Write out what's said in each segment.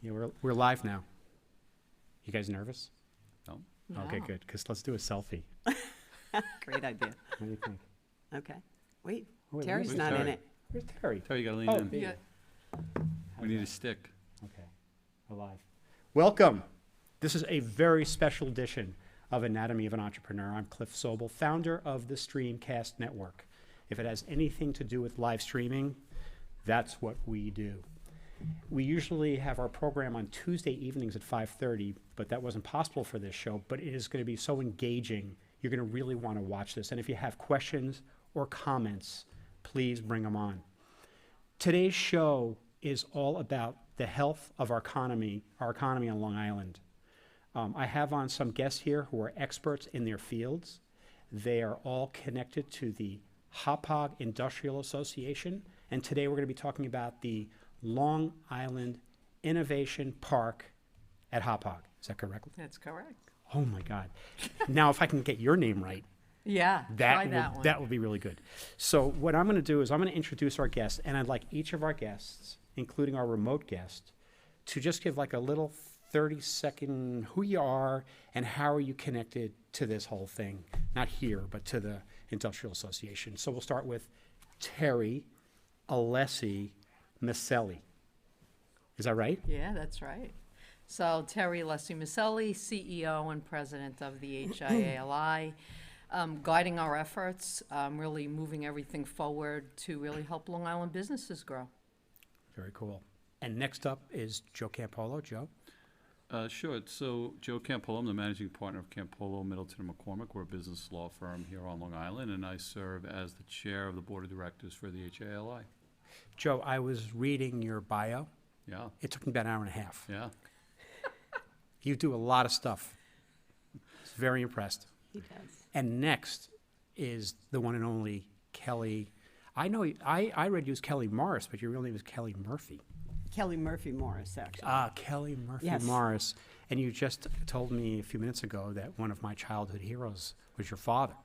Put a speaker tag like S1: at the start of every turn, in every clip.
S1: Yeah, we're live now. You guys nervous?
S2: No.
S1: Okay,
S3: No.
S1: good, because let's do a selfie.
S3: Great idea.
S1: What do you think?
S3: Okay. Wait,
S1: Oh, wait,
S3: Terry's
S2: where's
S3: not in
S2: Terry?
S3: it.
S1: Where's Terry?
S2: Terry, you gotta lean
S1: Oh,
S2: in.
S1: there you
S3: Yeah.
S1: go.
S2: We need a stick.
S1: Okay, alive. Welcome. This is a very special edition of Anatomy of an Entrepreneur. I'm Cliff Sobel, founder of the Streamcast Network. If it has anything to do with live streaming, that's what we do. We usually have our program on Tuesday evenings at 5:30, but that wasn't possible for this show. But it is going to be so engaging, you're going to really want to watch this. And if you have questions or comments, please bring them on. Today's show is all about the health of our economy on Long Island. I have on some guests here who are experts in their fields. They are all connected to the HIA Industrial Association, and today we're going to be talking about the Long Island Innovation Park at HIA. Is that correct?
S3: That's correct.
S1: Oh my God. Now, if I can get your name right,
S3: Yeah, try that one.
S1: that would be really good. So what I'm going to do is I'm going to introduce our guests, and I'd like each of our guests, including our remote guest, to just give like a little 30-second who you are and how are you connected to this whole thing, not here, but to the Industrial Association. So we'll start with Terry Alessi Maselli. Is that right?
S3: Yeah, that's right. So Terry Alessi Maselli, CEO and president of the HIA Live, guiding our efforts, really moving everything forward to really help Long Island businesses grow.
S1: Very cool. And next up is Joe Campolo. Joe?
S2: Sure. So Joe Campolo, I'm the managing partner of Campolo, Middleton, and McCormick. We're a business law firm here on Long Island, and I serve as the chair of the board of directors for the HILI.
S1: Joe, I was reading your bio.
S2: Yeah,
S1: It took me about an hour and a half.
S2: yeah.
S1: You do a lot of stuff. I was very impressed.
S3: He does.
S1: And next is the one and only Kelly. I know I read you as Kelly Morris, but your real name is Kelly Murphy.
S3: Kelly Murphy Morris, actually.
S1: Kelly Murphy
S3: Yes.
S1: Morris. And you just told me a few minutes ago that one of my childhood heroes was your father,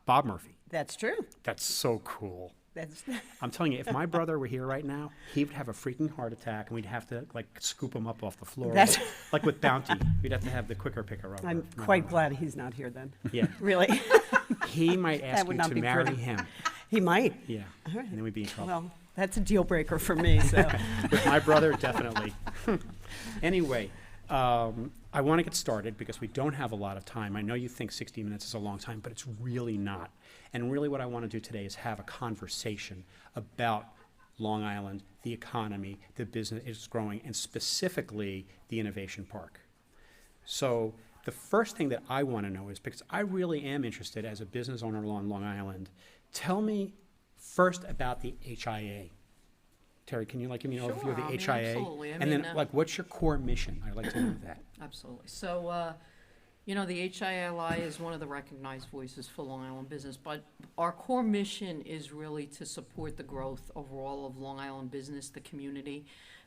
S1: Bob Murphy.
S3: That's true.
S1: That's so cool.
S3: That's
S1: I'm telling you, if my brother were here right now, he would have a freaking heart attack, and we'd have to like scoop him up off the floor,
S3: That's-
S1: like with Bounty. We'd have to have the quicker picker up.
S3: I'm quite glad he's not here then.
S1: Yeah,
S3: Really.
S1: he might ask
S3: would
S1: you
S3: not
S1: to
S3: be
S1: marry
S3: pretty.
S1: him.
S3: He might.
S1: Yeah,
S3: All right.
S1: and then we'd be in trouble.
S3: Well, that's a deal breaker for me, so.
S1: With my brother, definitely. Anyway, I want to get started because we don't have a lot of time. I know you think 60 minutes is a long time, but it's really not. And really what I want to do today is have a conversation about Long Island, the economy, the business is growing, and specifically the Innovation Park. So the first thing that I want to know is, because I really am interested as a business owner on Long Island, tell me first about the HIA. Terry, can you give me an overview of the HIA?
S3: Absolutely.
S1: And then what's your core mission? I'd like to know that.
S3: Absolutely. So, the HILI is one of the recognized voices for Long Island business, but our core mission is really to support the growth overall of Long Island business, the community,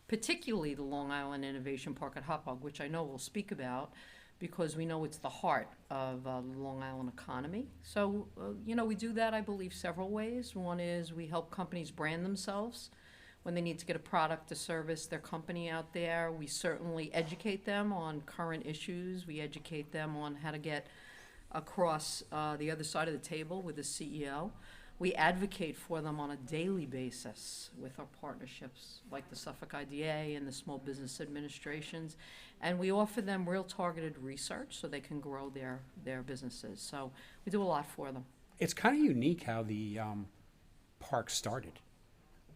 S3: particularly the Long Island Innovation Park at Hauppauge, which I know we'll speak about because we know it's the heart of the Long Island economy. So, we do that, I believe, several ways. One is we help companies brand themselves when they need to get a product to service their company out there. We certainly educate them on current issues. We educate them on how to get across the other side of the table with the CEO. We advocate for them on a daily basis with our partnerships like the Suffolk IDA and the Small Business Administrations. And we offer them real targeted research so they can grow their businesses. So we do a lot for them.
S1: It's kind of unique how the park started.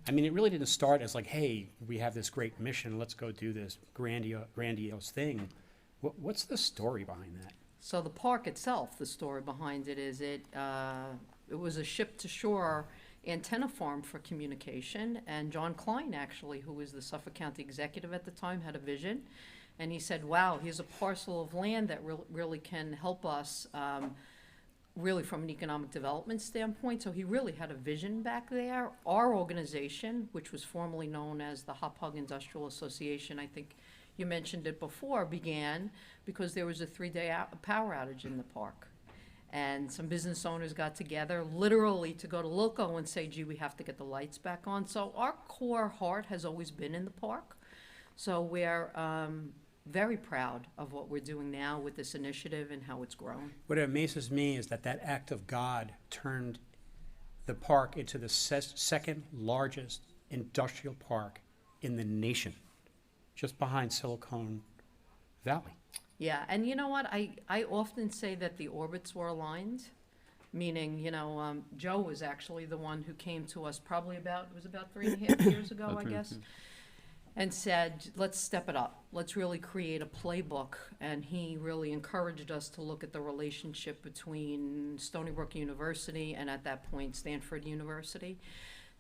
S1: I mean, it really didn't start as like, hey, we have this great mission, let's go do this grandiose thing. What's the story behind that?
S3: So the park itself, the story behind it is it was a ship-to-shore antenna farm for communication, and John Klein, actually, who was the Suffolk County executive at the time, had a vision, and he said, wow, here's a parcel of land that really can help us really from an economic development standpoint. So he really had a vision back there. Our organization, which was formerly known as the Hauppauge Industrial Association, I think you mentioned it before, began because there was a 3-day power outage in the park. And some business owners got together literally to go to Loco and say, gee, we have to get the lights back on. So our core heart has always been in the park. So we're very proud of what we're doing now with this initiative and how it's grown.
S1: What amazes me is that that act of God turned the park into the second largest industrial park in the nation, just behind Silicon Valley.
S3: Yeah, and you know what? I often say that the orbits were aligned, meaning, Joe was actually the one who came to us probably it was about 3.5 years ago, I guess, and said, let's step it up. Let's really create a playbook. And he really encouraged us to look at the relationship between Stony Brook University and, at that point, Stanford University,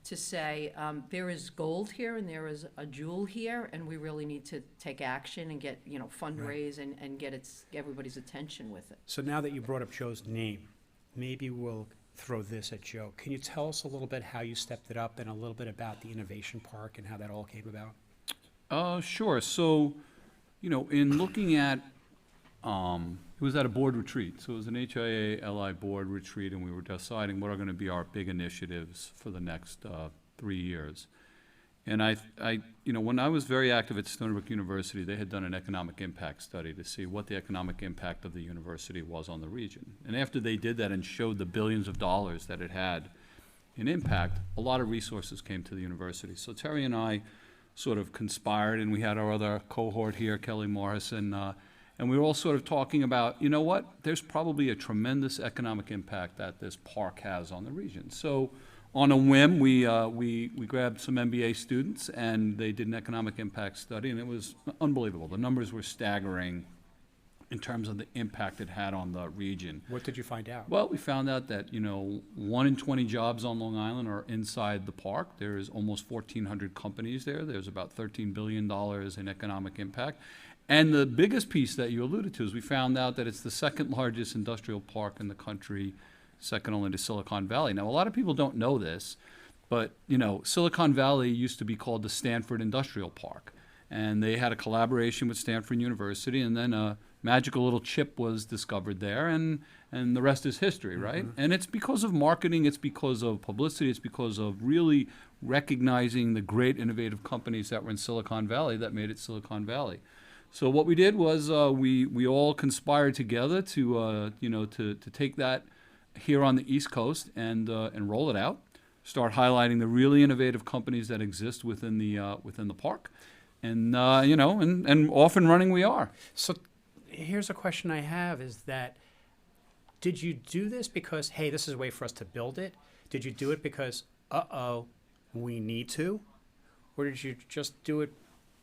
S3: to say there is gold here and there is a jewel here, and we really need to take action and get, fundraise and get everybody's attention with it.
S1: So now that you brought up Joe's name, maybe we'll throw this at Joe. Can you tell us a little bit how you stepped it up and a little bit about the Innovation Park and how that all came about?
S2: Sure. So, in looking at, it was at a board retreat. So it was an HIA Li board retreat, and we were deciding what are going to be our big initiatives for the next 3 years. And when I was very active at Stony Brook University, they had done an economic impact study to see what the economic impact of the university was on the region. And after they did that and showed the billions of dollars that it had in impact, a lot of resources came to the university. So Terry and I sort of conspired, and we had our other cohort here, Kelly Morrison, and we were all sort of talking about, you know what, there's probably a tremendous economic impact that this park has on the region. So on a whim, we grabbed some MBA students, and they did an economic impact study, and it was unbelievable. The numbers were staggering in terms of the impact it had on the region.
S1: What did you find out?
S2: Well, we found out that, 1 in 20 jobs on Long Island are inside the park. There's almost 1,400 companies there. There's about $13 billion in economic impact. And the biggest piece that you alluded to is we found out that it's the second largest industrial park in the country, second only to Silicon Valley. Now, a lot of people don't know this, but, Silicon Valley used to be called the Stanford Industrial Park. And they had a collaboration with Stanford University, and then a magical little chip was discovered there, and the rest is history, right? Mm-hmm. And it's because of marketing, it's because of publicity, it's because of really recognizing the great innovative companies that were in Silicon Valley that made it Silicon Valley. So what we did was we all conspired together to take that here on the East Coast and roll it out, start highlighting the really innovative companies that exist within the park, and off and running we are.
S1: So here's a question I have is that, did you do this because, hey, this is a way for us to build it? Did you do it because, we need to? Or did you just do it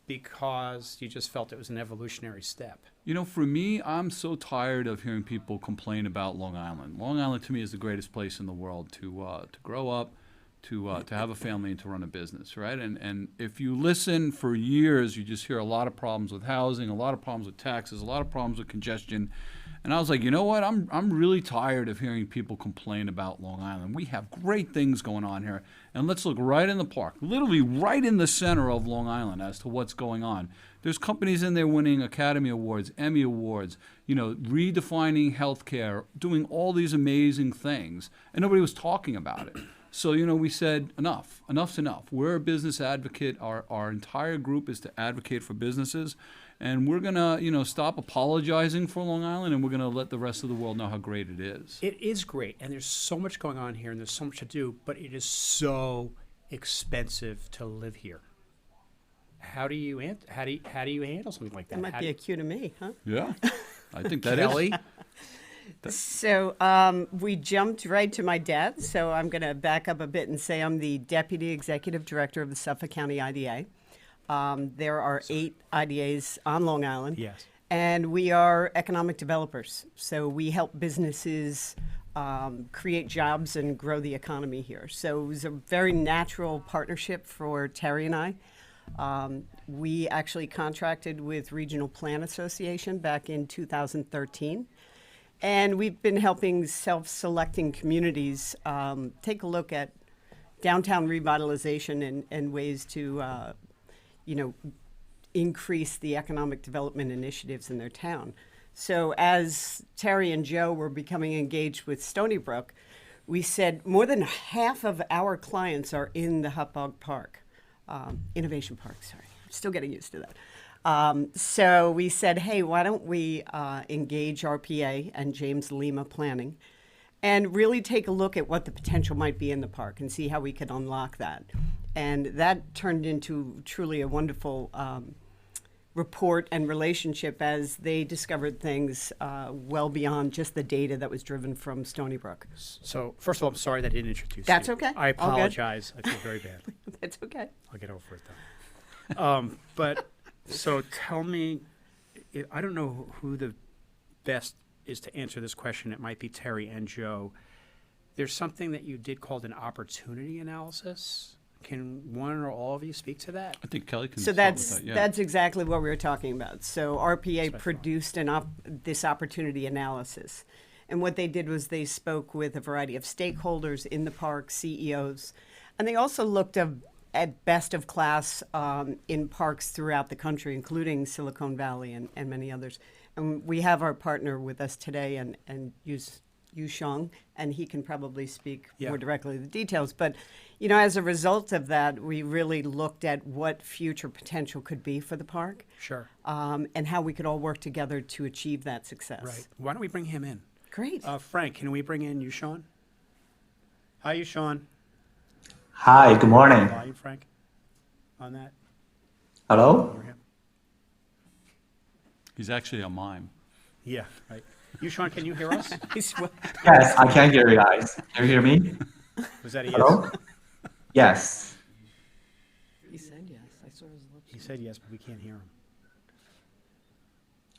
S1: because you just felt it was an evolutionary step?
S2: For me, I'm so tired of hearing people complain about Long Island. Long Island, to me, is the greatest place in the world to grow up, to have a family, and to run a business, right? And if you listen for years, you just hear a lot of problems with housing, a lot of problems with taxes, a lot of problems with congestion. And I was like, you know what? I'm really tired of hearing people complain about Long Island. We have great things going on here. And let's look right in the park, literally right in the center of Long Island as to what's going on. There's companies in there winning Academy Awards, Emmy Awards, redefining healthcare, doing all these amazing things. And nobody was talking about it. So, we said, enough's enough. We're a business advocate. Our entire group is to advocate for businesses. And we're going to, stop apologizing for Long Island, and we're going to let the rest of the world know how great it is.
S1: It is great, and there's so much going on here, and there's so much to do, but it is so expensive to live here. How do you handle something like that?
S4: That might be a cue to me, huh?
S2: Yeah, I think that
S1: Kelly?
S4: So we jumped right to my dad. So I'm going to back up a bit and say I'm the Deputy Executive Director of the Suffolk County IDA. There are 8 IDAs on Long Island.
S1: Yes.
S4: And we are economic developers. So we help businesses create jobs and grow the economy here. So it was a very natural partnership for Terry and I. We actually contracted with Regional Plan Association back in 2013. And we've been helping self-selecting communities take a look at downtown revitalization and ways to, increase the economic development initiatives in their town. So as Terry and Joe were becoming engaged with Stony Brook, we said more than half of our clients are in the Hot Dog Park, Innovation Park, sorry. Still getting used to that. So we said, hey, why don't we engage RPA and James Lima Planning and really take a look at what the potential might be in the park and see how we could unlock that. And that turned into truly a wonderful report and relationship as they discovered things well beyond just the data that was driven from Stony Brook.
S1: So, first of all, I'm sorry that I didn't introduce
S4: That's
S1: you.
S4: okay.
S1: I
S4: All good.
S1: apologize. I feel very bad.
S4: That's okay.
S1: I'll get over it, though. But, so tell me, I don't know who the best is to answer this question. It might be Terry and Joe. There's something that you did called an opportunity analysis. Can one or all of you speak to that?
S2: I think Kelly can
S4: So
S2: start with
S4: that's
S2: that, yeah.
S4: that's exactly what we were talking about. So RPA
S1: That's
S4: produced this opportunity analysis, and what they did was they spoke with a variety of stakeholders in the park, CEOs, and they also looked at best of class in parks throughout the country, including Silicon Valley and many others. And we have our partner with us today, and Yu Shang, and he can probably speak
S1: Yeah.
S4: more directly to the details. But, you know, as a result of that, we really looked at what future potential could be for the park,
S1: Sure.
S4: and how we could all work together to achieve that success.
S1: Right. Why don't we bring him in?
S4: Great.
S1: Frank, can we bring in Yushan? Hi, Yushan.
S5: Hi, good morning.
S1: Volume, Frank, on that.
S5: Hello?
S1: Hear him?
S2: He's actually a mime.
S1: Yeah, right. Yushan, can you hear us?
S5: Yes, I can hear you guys. Can you hear me?
S1: Was that a yes?
S5: Hello? Yes.
S3: He said yes. I saw his lips.
S1: He said yes, but we can't hear him.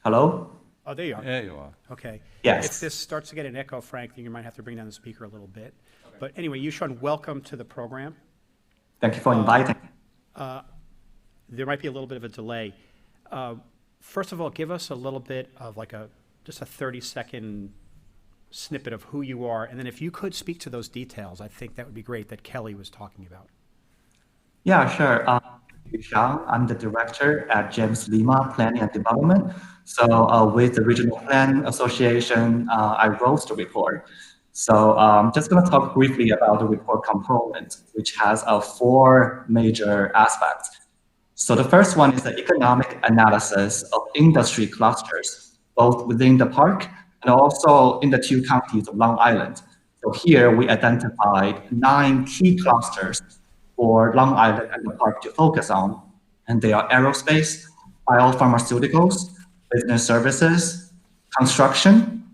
S5: Hello?
S1: Oh, there you are.
S2: There you are.
S1: Okay.
S5: Yes.
S1: If this starts to get an echo, Frank, then you might have to bring down the speaker a little bit. But anyway, Yushan, welcome to the program.
S5: Thank you for inviting.
S1: There might be a little bit of a delay. First of all, give us a little bit of like just a 30-second snippet of who you are. And then if you could speak to those details, I think that would be great that Kelly was talking about.
S5: Yeah, sure. Yu Shang, I'm the director at James Lima Planning and Development. So with the Regional Planning Association, I wrote the report. So just going to talk briefly about the report component, which has 4 major aspects. So the first one is the economic analysis of industry clusters, both within the park and also in the 2 counties of Long Island. So here we identified 9 key clusters for Long Island and the park to focus on. And they are aerospace, biopharmaceuticals, business services, construction,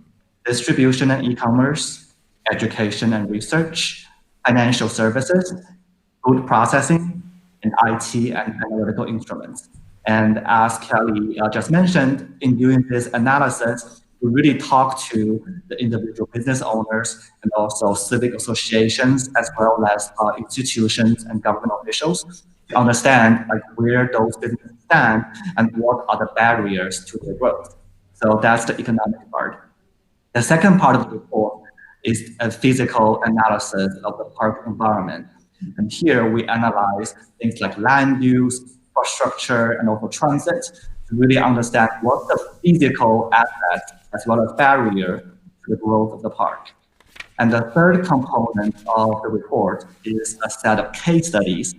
S5: distribution and e-commerce, education and research, financial services, food processing, and IT and analytical instruments. And as Kelly just mentioned, in doing this analysis, we really talk to the individual business owners and also civic associations, as well as institutions and government officials to understand like where those businesses stand and what are the barriers to their growth. So that's the economic part. The second part of the report is a physical analysis of the park environment. And here we analyze things like land use, infrastructure, and also transit to really understand what the physical aspect as well as barrier to the growth of the park. And the third component of the report is a set of case studies.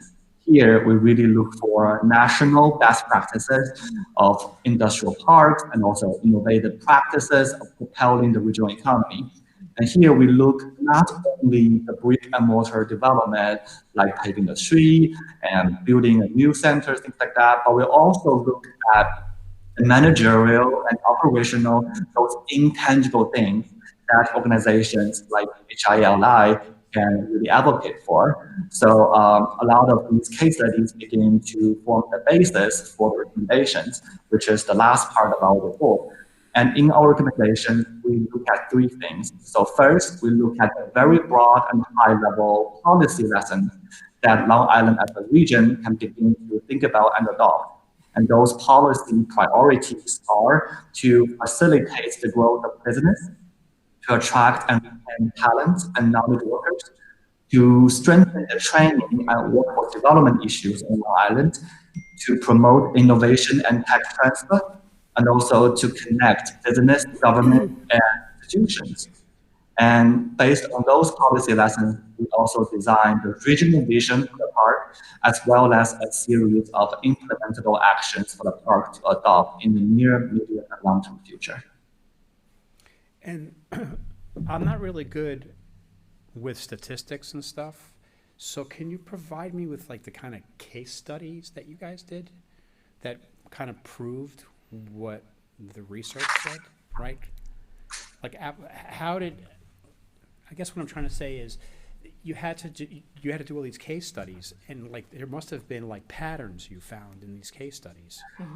S5: Here we really look for national best practices of industrial parks and also innovative practices of propelling the regional economy. And here we look not only the brick and mortar development, like paving the street and building a new center, things like that, but we also look at the managerial and operational, those intangible things that organizations like HIA Live can really advocate for. So a lot of these case studies begin to form the basis for the recommendations, which is the last part of our report. And in our recommendations, we look at 3 things. So first, we look at the very broad and high-level policy lessons that Long Island as a region can begin to think about and adopt. And those policy priorities are to facilitate the growth of business, to attract and retain talent and knowledge workers, to strengthen the training and workforce development issues on Long Island, to promote innovation and tech transfer, and also to connect business, government, and institutions. And based on those policy lessons, we also designed the regional vision for the park, as well as a series of implementable actions for the park to adopt in the near, medium, and long-term future.
S1: And I'm not really good with statistics and stuff. So can you provide me with like the kind of case studies that you guys did that kind of proved what the research said, right? Like how did, I guess what I'm trying to say is you had to do all these case studies, and like there must have been like patterns you found in these case studies.
S3: Mm-hmm.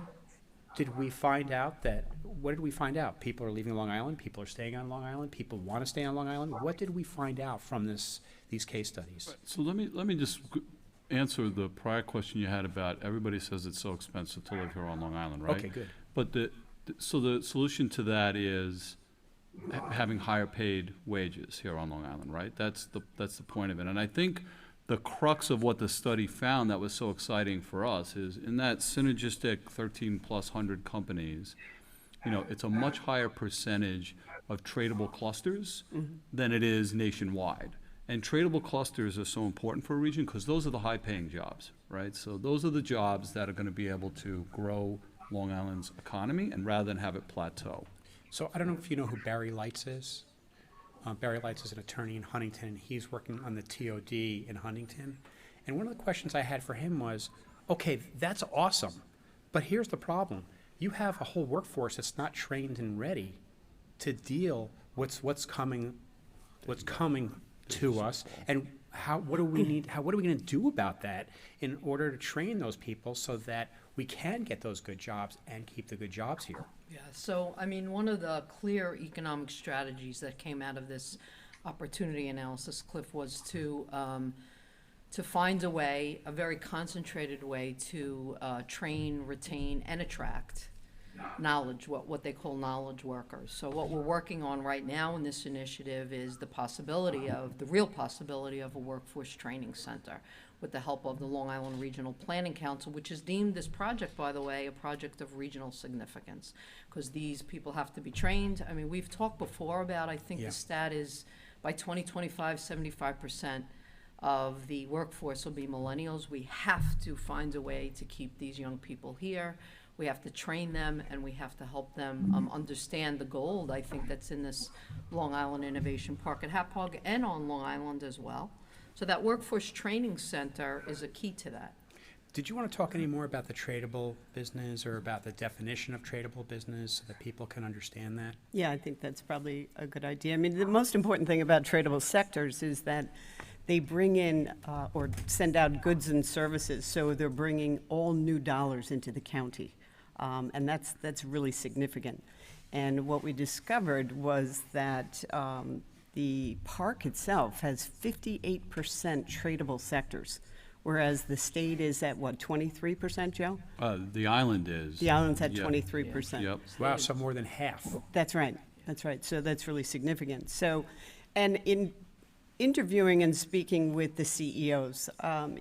S1: Did we find out that, what did we find out? People are leaving Long Island, people are staying on Long Island, people want to stay on Long Island. What did we find out from these case studies?
S2: So let me just answer the prior question you had about everybody says it's so expensive to live here on Long Island, right?
S1: Okay, good.
S2: But so the solution to that is having higher paid wages here on Long Island, right? That's the point of it. And I think the crux of what the study found that was so exciting for us is in that synergistic 13+ companies, you know, it's a much higher percentage of tradable clusters than it is nationwide. And tradable clusters are so important for a region because those are the high-paying jobs, right? So those are the jobs that are going to be able to grow Long Island's economy, and rather than have it plateau.
S1: So I don't know if you know who Barry Lights is. Barry Lights is an attorney in Huntington, and he's working on the TOD in Huntington. And one of the questions I had for him was, okay, that's awesome, but here's the problem. You have a whole workforce that's not trained and ready to deal with what's coming to us, and what are we going to do about that in order to train those people so that we can get those good jobs and keep the good jobs here?
S3: Yeah, so, I mean, one of the clear economic strategies that came out of this opportunity analysis, Cliff, was to find a way, a very concentrated way to train, retain, and attract knowledge, what they call knowledge workers. So what we're working on right now in this initiative is the real possibility of a workforce training center with the help of the Long Island Regional Planning Council, which has deemed this project, by the way, a project of regional significance, because these people have to be trained. I mean, we've talked before about, I think the stat is by 2025, 75% of the workforce will be millennials. We have to find a way to keep these young people here. We have to train them, and we have to help them understand the gold, I think, that's in this Long Island Innovation Park at Hapog and on Long Island as well. So that workforce training center is a key to that.
S1: Did you want to talk any more about the tradable business or about the definition of tradable business so that people can understand that?
S4: Yeah, I think that's probably a good idea. I mean, the most important thing about tradable sectors is that they bring in or send out goods and services, so they're bringing all new dollars into the county. And that's really significant. And what we discovered was that the park itself has 58% tradable sectors, whereas the state is at, what, 23%, Joe?
S2: The island is.
S4: The island's at 23%.
S2: Yep.
S1: Wow, so more than half.
S4: That's right. That's right. So that's really significant. So, and in interviewing and speaking with the CEOs,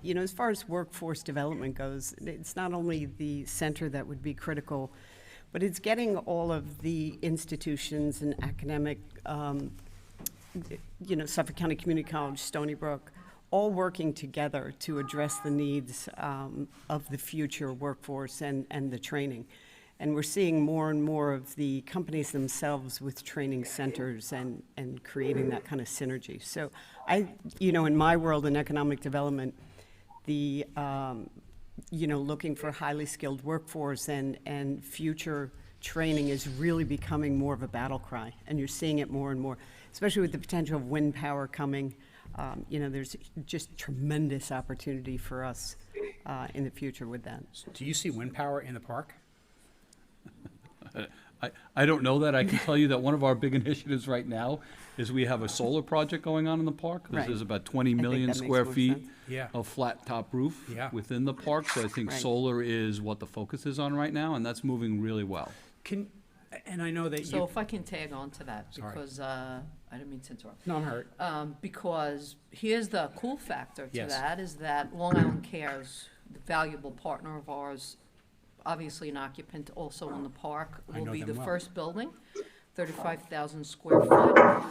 S4: you know, as far as workforce development goes, it's not only the center that would be critical, but it's getting all of the institutions and academic, you know, Suffolk County Community College, Stony Brook, all working together to address the needs of the future workforce and the training. And we're seeing more and more of the companies themselves with training centers and creating that kind of synergy. So you know, in my world in economic development, the, you know, looking for highly skilled workforce and future training is really becoming more of a battle cry. And you're seeing it more and more, especially with the potential of wind power coming. You know, there's just tremendous opportunity for us in the future with that.
S1: Do you see wind power in the park?
S2: I don't know that. I can tell you that one of our big initiatives right now is we have a solar project going on in the park.
S4: Right.
S2: There's about 20
S4: think
S2: million
S4: that makes
S2: square
S4: more
S2: feet
S4: sense.
S1: Yeah.
S2: of flat top roof
S1: Yeah.
S2: within the park. So I think
S4: Right.
S2: solar is what the focus is on right now, and that's moving really well.
S1: And I know that
S3: So if I can tag on to that,
S1: Sorry.
S3: because I didn't mean to interrupt.
S1: No, I'm hurt.
S3: Because here's the cool factor to
S1: Yes.
S3: that, is that Long Island Cares, the valuable partner of ours, obviously an occupant also in the park,
S1: I
S3: will
S1: know
S3: be
S1: them
S3: the
S1: well.
S3: first building 35,000 square foot.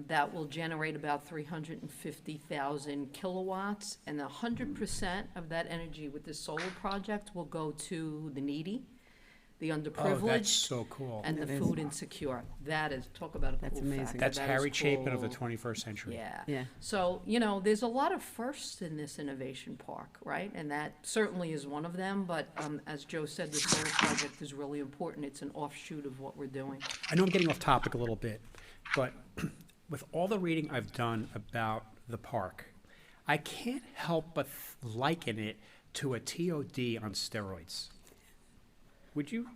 S3: That will generate about 350,000 kilowatts, and 100% of that energy with this solar project will go to the needy, the
S1: Oh, that's
S3: underprivileged,
S1: so cool.
S3: and the
S4: That is.
S3: food insecure. That is, talk about a cool
S4: That's
S3: factor.
S4: amazing.
S1: That's
S3: That is
S1: Harry Chapin of the
S3: cool.
S1: 21st century.
S3: Yeah.
S4: Yeah.
S3: So, you know, there's a lot of firsts in this innovation park, right? And that certainly is one of them, but as Joe said, the solar project is really important. It's an offshoot of what we're doing.
S1: I know I'm getting off topic a little bit, but with all the reading I've done about the park, I can't help but liken it to a TOD on steroids. Would you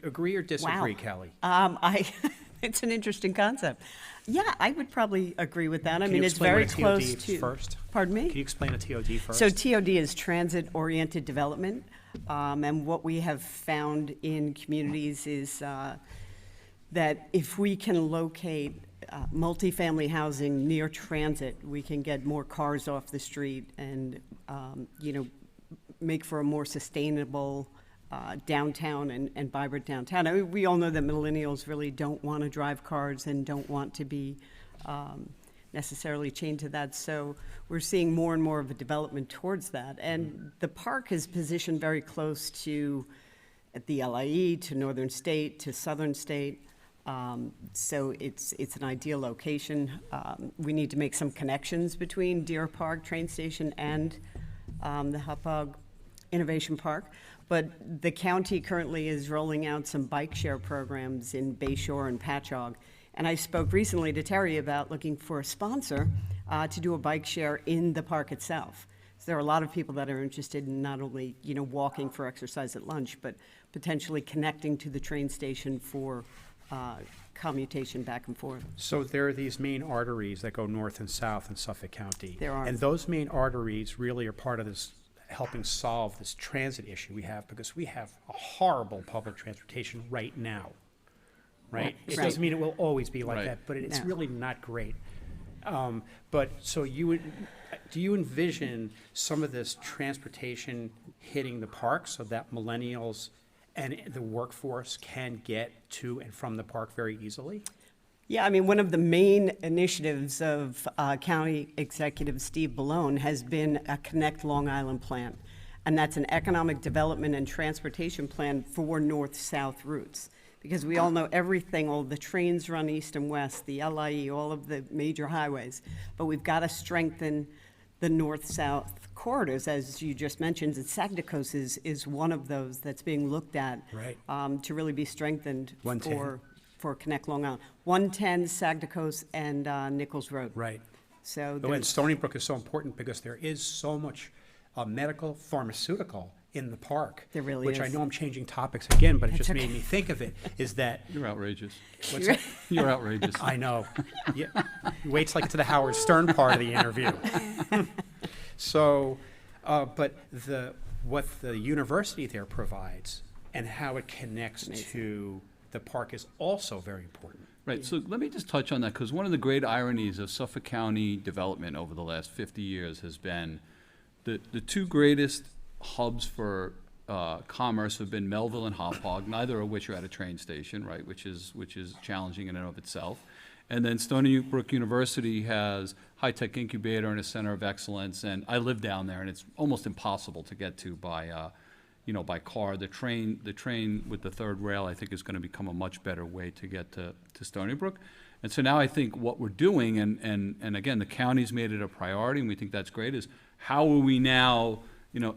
S1: agree or disagree,
S4: Wow.
S1: Kelly?
S4: It's an interesting concept. Yeah, I would probably agree with that. I
S1: Can
S4: mean,
S1: you
S4: it's
S1: explain
S4: very
S1: what a
S4: close
S1: TOD
S4: to.
S1: is first?
S4: Pardon me?
S1: Can you explain a TOD first?
S4: So TOD is Transit-Oriented Development, and what we have found in communities is that if we can locate multifamily housing near transit, we can get more cars off the street and, make for a more sustainable downtown and vibrant downtown. I mean, we all know that millennials really don't want to drive cars and don't want to be necessarily chained to that. So we're seeing more and more of a development towards that. And the park is positioned very close to at the LIE, to Northern State, to Southern State. So it's an ideal location. We need to make some connections between Deer Park train station and the Hauppauge Innovation Park. But the county currently is rolling out some bike share programs in Bayshore and Patchogue. And I spoke recently to Terry about looking for a sponsor to do a bike share in the park itself. So there are a lot of people that are interested in not only, walking for exercise at lunch, but potentially connecting to the train station for commutation back and forth.
S1: So there are these main arteries that go north and south in Suffolk County.
S4: There are.
S1: And those main arteries really are part of this, helping solve this transit issue we have, because we have a horrible public transportation right now, right? It
S4: Right.
S1: doesn't mean it will always be like
S2: Right.
S1: that, but it's
S4: No.
S1: really not great. But so do you envision some of this transportation hitting the park so that millennials and the workforce can get to and from the park very easily?
S4: Yeah, I mean, one of the main initiatives of County Executive Steve Ballone has been a Connect Long Island plan. And that's an economic development and transportation plan for north-south routes. Because we all know everything, all the trains run east and west, the LIE, all of the major highways. But we've got to strengthen the north-south corridors, as you just mentioned. And Sagnicos is one of those that's being looked at.
S1: Right.
S4: To really be strengthened
S1: 110.
S4: for Connect Long Island. 110, Sagnicos, and Nichols Road.
S1: Right.
S4: So
S1: Oh, and
S4: there's,
S1: Stony Brook is so important because there is so much medical, pharmaceutical in the park.
S4: There really
S1: Which I
S4: is.
S1: know I'm changing topics again, but it
S4: That's
S1: just made
S4: okay.
S1: me think of it, is that,
S2: You're outrageous.
S1: what's that?
S2: You're outrageous.
S1: I know. Yeah. Wait till I get to the Howard Stern part of the interview. So, but what the university there provides and how it connects to the park is also very important.
S2: Right, so let me just touch on that, because one of the great ironies of Suffolk County development over the last 50 years has been the two greatest hubs for commerce have been Melville and Hauppauge, neither of which are at a train station, right, which is challenging in and of itself. And then Stony Brook University has high-tech incubator and a center of excellence, and I live down there, and it's almost impossible to get to by by car. The train with the third rail, I think, is going to become a much better way to get to Stony Brook. And so now I think what we're doing, and again, the county's made it a priority, and we think that's great, is how are we now,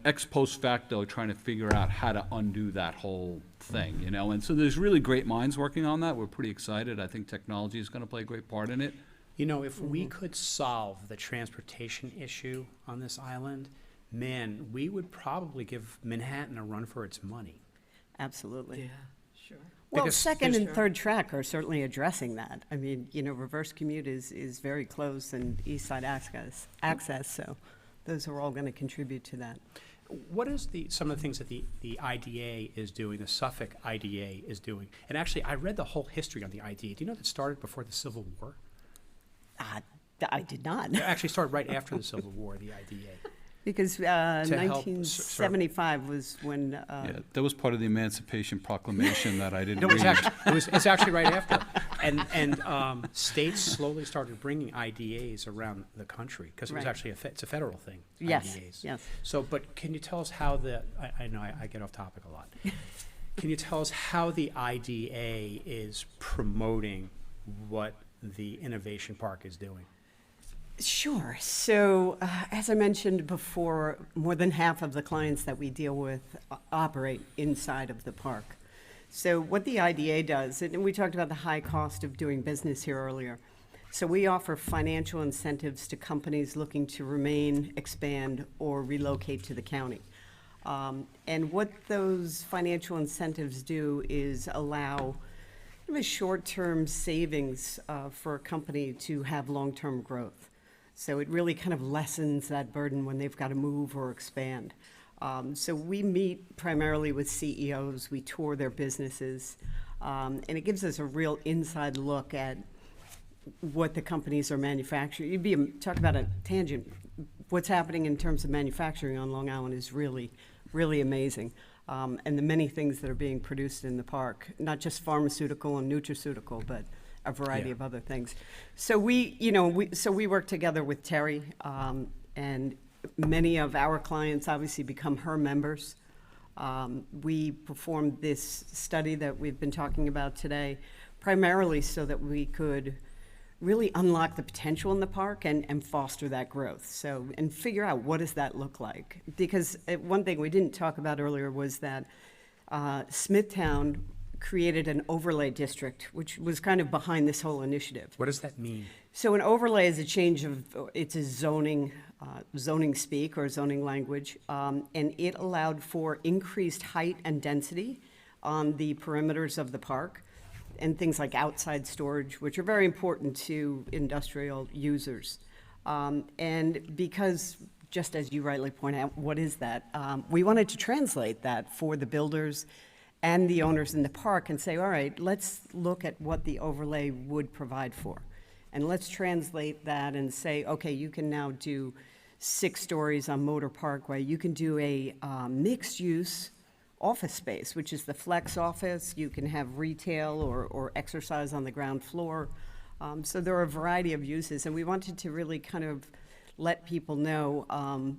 S2: ex post facto, trying to figure out how to undo that whole thing, And so there's really great minds working on that. We're pretty excited. I think technology is going to play a great part in it.
S1: If we could solve the transportation issue on this island, man, we would probably give Manhattan a run for its money.
S4: absolutely.
S3: Yeah, sure.
S4: Well,
S1: Because
S4: second
S1: there's-
S4: and third track are certainly addressing that. I mean, reverse commute is very close and east side access, so those are all going to contribute to that.
S1: What is some of the things that the IDA is doing, the Suffolk IDA is doing? And actually, I read the whole history on the IDA. Do you know that started before the Civil War?
S4: I did not.
S1: It actually started right after the Civil War, the IDA.
S4: Because
S1: to help
S4: 1975 was when.
S2: Yeah, that was part of the Emancipation Proclamation that I didn't
S1: No,
S2: read.
S1: it's actually right after. And states slowly started bringing IDAs around the country because it was
S4: Right.
S1: actually it's a federal thing.
S4: Yes,
S1: IDAs.
S4: yes.
S1: So, but can you tell us how I know I get off topic a lot. Can you tell us how the IDA is promoting what the Innovation Park is doing?
S4: Sure. So, as I mentioned before, more than half of the clients that we deal with operate inside of the park. So, what the IDA does, and we talked about the high cost of doing business here earlier. So, we offer financial incentives to companies looking to remain, expand, or relocate to the county. And what those financial incentives do is allow a short-term savings for a company to have long-term growth. So it really kind of lessens that burden when they've got to move or expand. So we meet primarily with CEOs, we tour their businesses, and it gives us a real inside look at what the companies are manufacturing. Talk about a tangent. What's happening in terms of manufacturing on Long Island is really, really amazing. And the many things that are being produced in the park, not just pharmaceutical and nutraceutical, but a variety of other things. So we work together with Terry, and many of our clients obviously become her members. We performed this study that we've been talking about today, primarily so that we could really unlock the potential in the park and foster that growth. So, and figure out what does that look like? Because one thing we didn't talk about earlier was that Smithtown created an overlay district, which was kind of behind this whole initiative.
S1: What does that mean?
S4: So an overlay is a change of, it's a zoning speak or zoning language, and it allowed for increased height and density on the perimeters of the park, and things like outside storage, which are very important to industrial users. And because, just as you rightly point out, what is that? We wanted to translate that for the builders and the owners in the park and say, all right, let's look at what the overlay would provide for. And let's translate that and say, okay, you can now do 6 stories on Motor Parkway. You can do a mixed-use office space, which is the flex office. You can have retail or exercise on the ground floor. So there are a variety of uses, and we wanted to really kind of let people know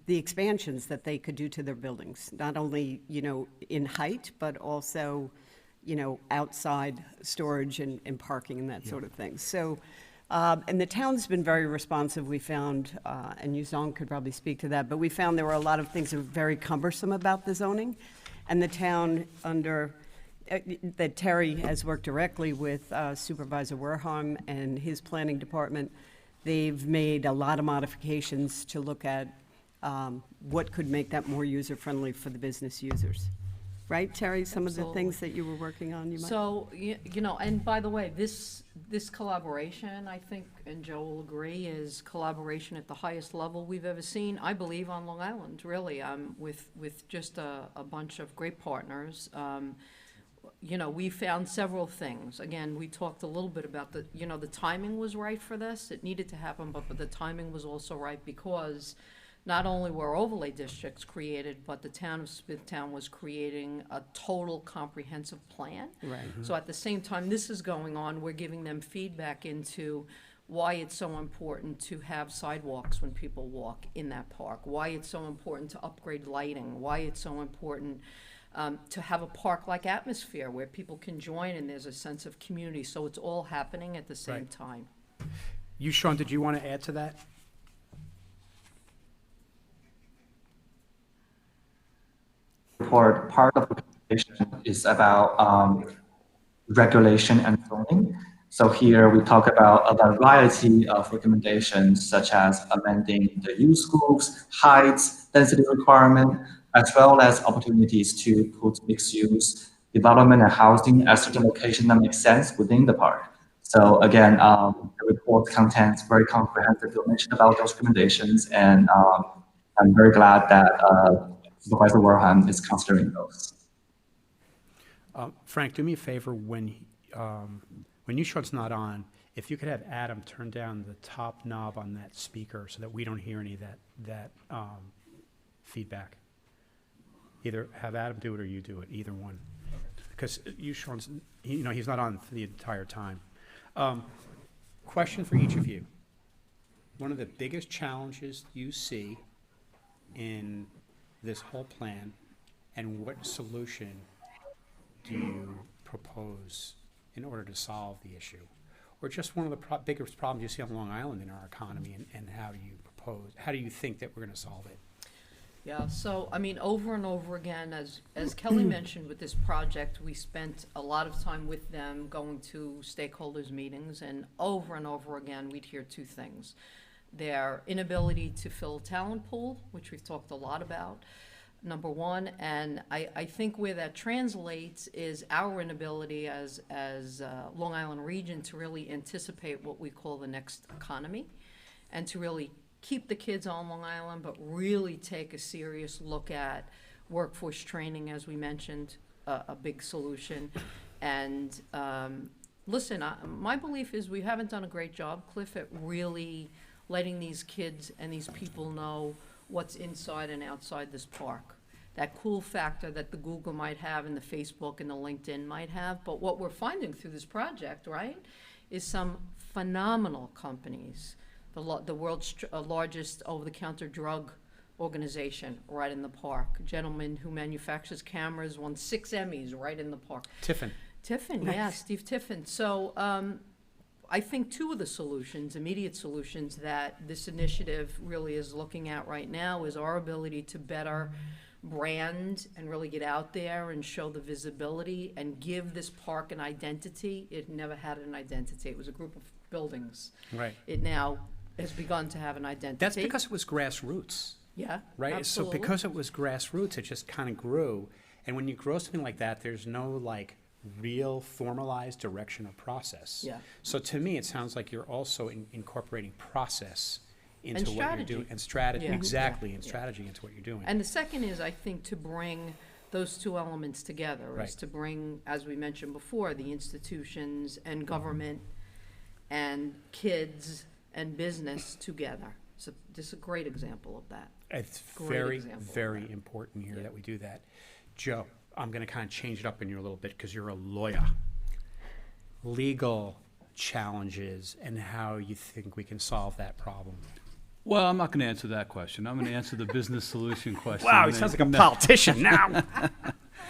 S4: the expansions that they could do to their buildings, not only, in height, but also, outside storage and parking and that sort of thing. So, and the town's been very responsive. We found, and Yuzong could probably speak to that, but we found there were a lot of things that were very cumbersome about the zoning. And the town that Terry has worked directly with Supervisor Werheim and his planning department. They've made a lot of modifications to look at what could make that more user-friendly for the business users. Right, Terry? Some of the things that you were working on, you might?
S3: So, and by the way, this collaboration, I think, and Joe will agree, is collaboration at the highest level we've ever seen, I believe, on Long Island, really, with just a bunch of great partners. We found several things. Again, we talked a little bit about the timing was right for this. It needed to happen, but the timing was also right because not only were overlay districts created, but the town of Smithtown was creating a total comprehensive plan.
S4: Right.
S3: So at the same time this is going on, we're giving them feedback into why it's so important to have sidewalks when people walk in that park, why it's so important to upgrade lighting, why it's so important to have a park-like atmosphere where people can join and there's a sense of community. So it's all happening at the same time.
S1: You, Sean, did you want to add to that?
S5: Report, part of the presentation is about regulation and zoning. So here we talk about a variety of recommendations, such as amending the use groups, heights, density requirement, as well as opportunities to put mixed use development and housing at certain locations that make sense within the park. So again, the report contains very comprehensive information about those recommendations, and I'm very glad that Supervisor Werheim is considering those.
S1: Frank, do me a favor when Yushan's not on, if you could have Adam turn down the top knob on that speaker so that we don't hear any of that feedback. Either have Adam do it or you do it, either one. Because Sean's, he's not on for the entire time. Question for each of you. One of the biggest challenges you see in this whole plan, and what solution do you propose in order to solve the issue? Or just one of the biggest problems you see on Long Island in our economy, and how do you think that we're going to solve it?
S3: Yeah, so, I mean, over and over again, as Kelly mentioned with this project, we spent a lot of time with them going to stakeholders meetings, and over again, we'd hear two things. Their inability to fill a talent pool, which we've talked a lot about, number one, and I think where that translates is our inability as Long Island region to really anticipate what we call the next economy, and to really keep the kids on Long Island, but really take a serious look at workforce training, as we mentioned, a big solution. And listen, my belief is we haven't done a great job, Cliff, at really letting these kids and these people know what's inside and outside this park. That cool factor that the Google might have and the Facebook and the LinkedIn might have. But what we're finding through this project, right, is some phenomenal companies. The world's largest over-the-counter drug organization right in the park. A gentleman who manufactures cameras won 6 Emmys right in the park.
S1: Tiffin,
S3: yeah, Steve Tiffin. So I think two of the solutions, immediate solutions, that this initiative really is looking at right now is our ability to better brand and really get out there and show the visibility and give this park an identity. It never had an identity. It was a group of buildings.
S1: right?
S3: It now has begun to have an identity.
S1: That's because it was grassroots.
S3: Yeah,
S1: Right?
S3: absolutely.
S1: So because it was grassroots, it just kind of grew. And when you grow something like that, there's no real formalized direction or process.
S3: Yeah.
S1: So to me, it sounds like you're also incorporating process into
S3: And
S1: what you're
S3: strategy.
S1: doing. And strategy,
S3: Yeah.
S1: exactly,
S3: Yeah.
S1: and
S3: Yeah.
S1: strategy into what you're doing.
S3: And the second is, I think, to bring those two elements together,
S1: Right.
S3: is to bring, as we mentioned before, the institutions and government and kids and business together. So this is a great example of that.
S1: It's
S3: Great
S1: very,
S3: example of
S1: very
S3: that.
S1: important here
S3: Yeah.
S1: that we do that. Joe, I'm going to kind of change it up in you a little bit because you're a lawyer. Legal challenges and how you think we can solve that problem.
S2: Well, I'm not going to answer that question. I'm going to answer the business solution question.
S1: Wow, he sounds like a politician now.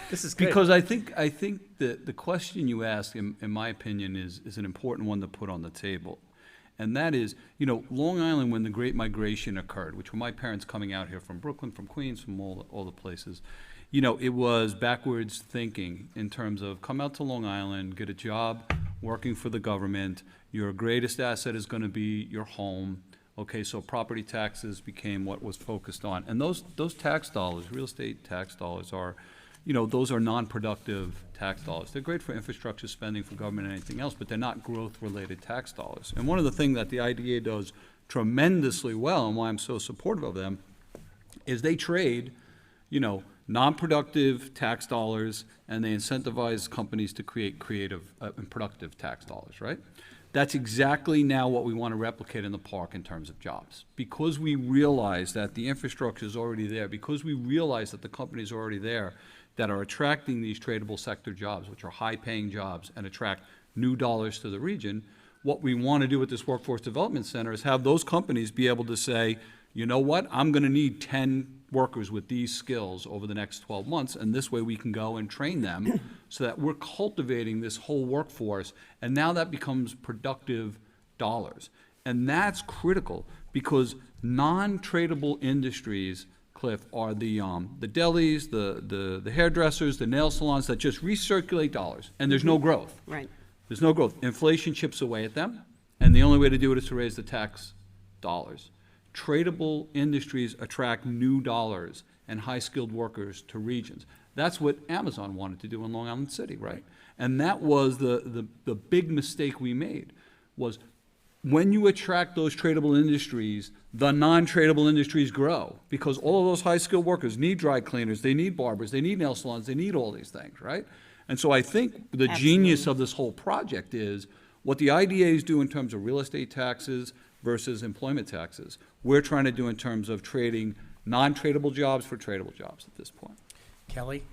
S1: This is good.
S2: Because I think that the question you asked, in my opinion, is an important one to put on the table. And that is, Long Island, when the Great Migration occurred, which were my parents coming out here from Brooklyn, from Queens, from all the places, it was backwards thinking in terms of come out to Long Island, get a job working for the government. Your greatest asset is going to be your home. Okay, so property taxes became what was focused on. And those tax dollars, real estate tax dollars, are, those are non-productive tax dollars. They're great for infrastructure spending for government and anything else, but they're not growth-related tax dollars. And one of the things that the IDA does tremendously well, and why I'm so supportive of them, is they trade, non-productive tax dollars, and they incentivize companies to create creative and productive tax dollars, right? That's exactly now what we want to replicate in the park in terms of jobs. Because we realize that the infrastructure is already there, because we realize that the companies are already there that are attracting these tradable sector jobs, which are high-paying jobs, and attract new dollars to the region, what we want to do with this Workforce Development Center is have those companies be able to say, you know what, I'm going to need 10 workers with these skills over the next 12 months, and this way we can go and train them so that we're cultivating this whole workforce, and now that becomes productive dollars. And that's critical because non-tradable industries, Cliff, are the delis, the hairdressers, the nail salons that just recirculate dollars, and there's no growth.
S4: Right.
S2: There's no growth. Inflation chips away at them, and the only way to do it is to raise the tax dollars. Tradable industries attract new dollars and high-skilled workers to regions. That's what Amazon wanted to do in Long Island City, right? And that was the big mistake we made, was when you attract those tradable industries, the non-tradable industries grow, because all of those high-skilled workers need dry cleaners, they need barbers, they need nail salons, they need all these things, right? And so I think the genius of this whole project is, What the IDAs do in terms of real estate taxes versus employment taxes, we're trying to do in terms of trading non-tradable jobs for tradable jobs at this point.
S1: Kelly,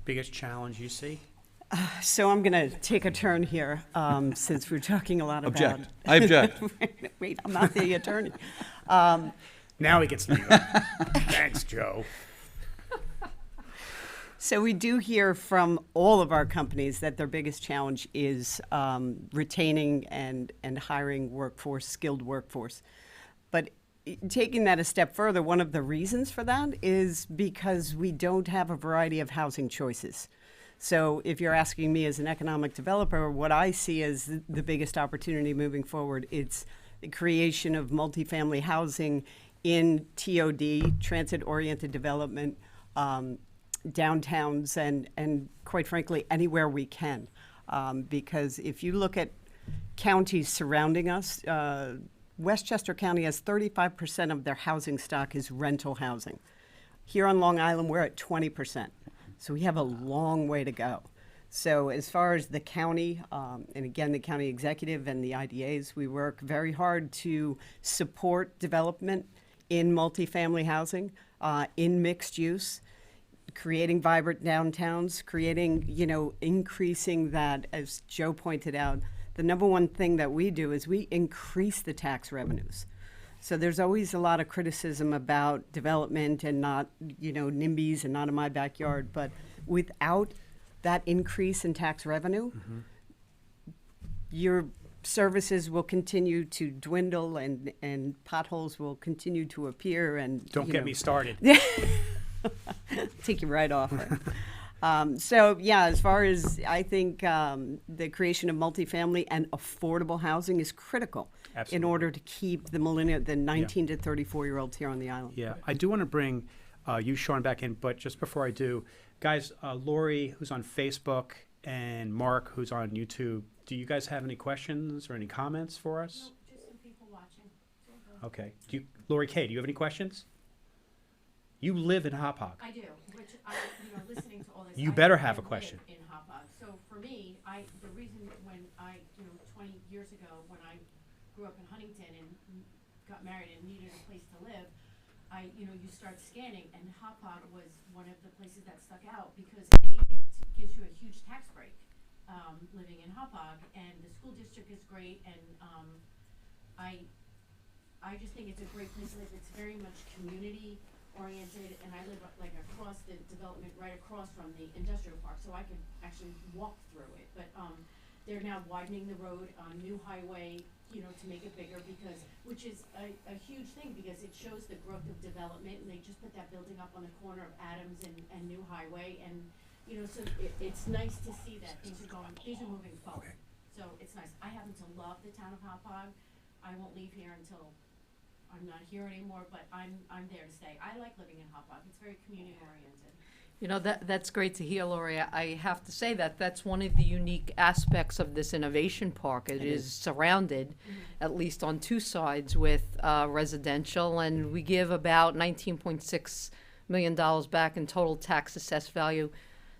S1: biggest challenge you see?
S4: So I'm going to take a turn here, since we're talking a lot about.
S2: Object. I object.
S4: Wait, I'm not the attorney.
S1: Now he gets to go. Thanks, Joe.
S4: So we do hear from all of our companies that their biggest challenge is retaining and hiring workforce, skilled workforce. But taking that a step further, one of the reasons for that is because we don't have a variety of housing choices. So if you're asking me as an economic developer, what I see as the biggest opportunity moving forward, it's the creation of multifamily housing in TOD, transit-oriented development, downtowns, and quite frankly, anywhere we can. Because if you look at counties surrounding us, Westchester County has 35% of their housing stock is rental housing. Here on Long Island, we're at 20%. So we have a long way to go. So as far as the county, and again, the county executive and the IDAs, we work very hard to support development in multifamily housing, in mixed use, creating vibrant downtowns, creating, increasing that, as Joe pointed out, the number one thing that we do is we increase the tax revenues. So there's always a lot of criticism about development and not, NIMBYs and not in my backyard. But without that increase in tax revenue, your services will continue to dwindle and potholes will continue to appear. And
S1: Don't get me started.
S4: take you right off it. So yeah, as far as I think the creation of multifamily and affordable housing is critical in
S1: Absolutely.
S4: order to keep the 19 to 34-year-olds here on the island.
S1: Yeah, I do want to bring you, Sean, back in, but just before I do, guys, Lori, who's on Facebook, and Mark, who's on YouTube, do you guys have any questions or any comments for us?
S6: No, just some people watching.
S1: Okay. Lori K, do you have any questions? You live in Hauppauge.
S6: I do, which listening to all this.
S1: You
S6: I
S1: better
S6: live
S1: have a question.
S6: In Hauppauge. So for me, the reason when I, 20 years ago, when I grew up in Huntington and got married and needed a place to live, you start scanning, and Hauppauge was one of the places that stuck out because it gives you a huge tax break living in Hauppauge, and the school district is great, and I just think it's a great place to live. It's very much community oriented, and I live like across the development, right across from the industrial park, so I can actually walk through it. But they're now widening the road on New Highway, to make it bigger, which is a huge thing, because it shows the growth of development, and they just put that building up on the corner of Adams and New Highway, and so it's nice to see that things are moving forward.
S1: Okay.
S6: So it's nice. I happen to love the town of Hauppauge. I won't leave here until I'm not here anymore, but I'm there to stay. I like living in Hauppauge. It's very community oriented.
S3: That's great to hear, Lori. I have to say that's one of the unique aspects of this innovation park. It is surrounded, at least on two sides, with residential, and we give about $19.6 million back in total tax assessed value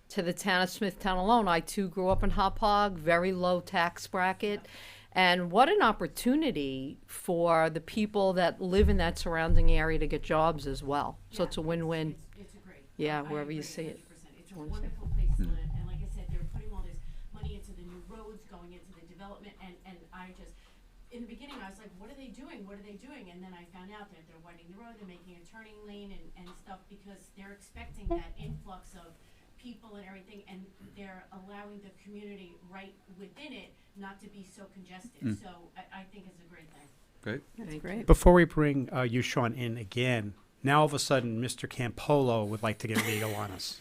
S3: to the town of Smithtown alone. I too grew up in Hauppauge, very low tax bracket. And what an opportunity for the people that live in that surrounding area to get jobs as well. So it's a win-win.
S6: It's a great.
S3: Yeah,
S6: I
S3: wherever you
S6: agree
S3: see it.
S6: 100%. It's a wonderful place to live, and like I said, they're putting all this money into the new roads, going into the development, and I just, in the beginning, I was like, what are they doing? What are they doing? And then I found out that they're widening the road, they're making a turning lane and stuff, because they're expecting that influx of people and everything, and they're allowing the community right within it not to be so congested. So I think it's a great thing.
S2: Great.
S4: That's great.
S1: Before we bring you, Sean, in again, now all of a sudden, Mr. Campolo would like to get legal on us.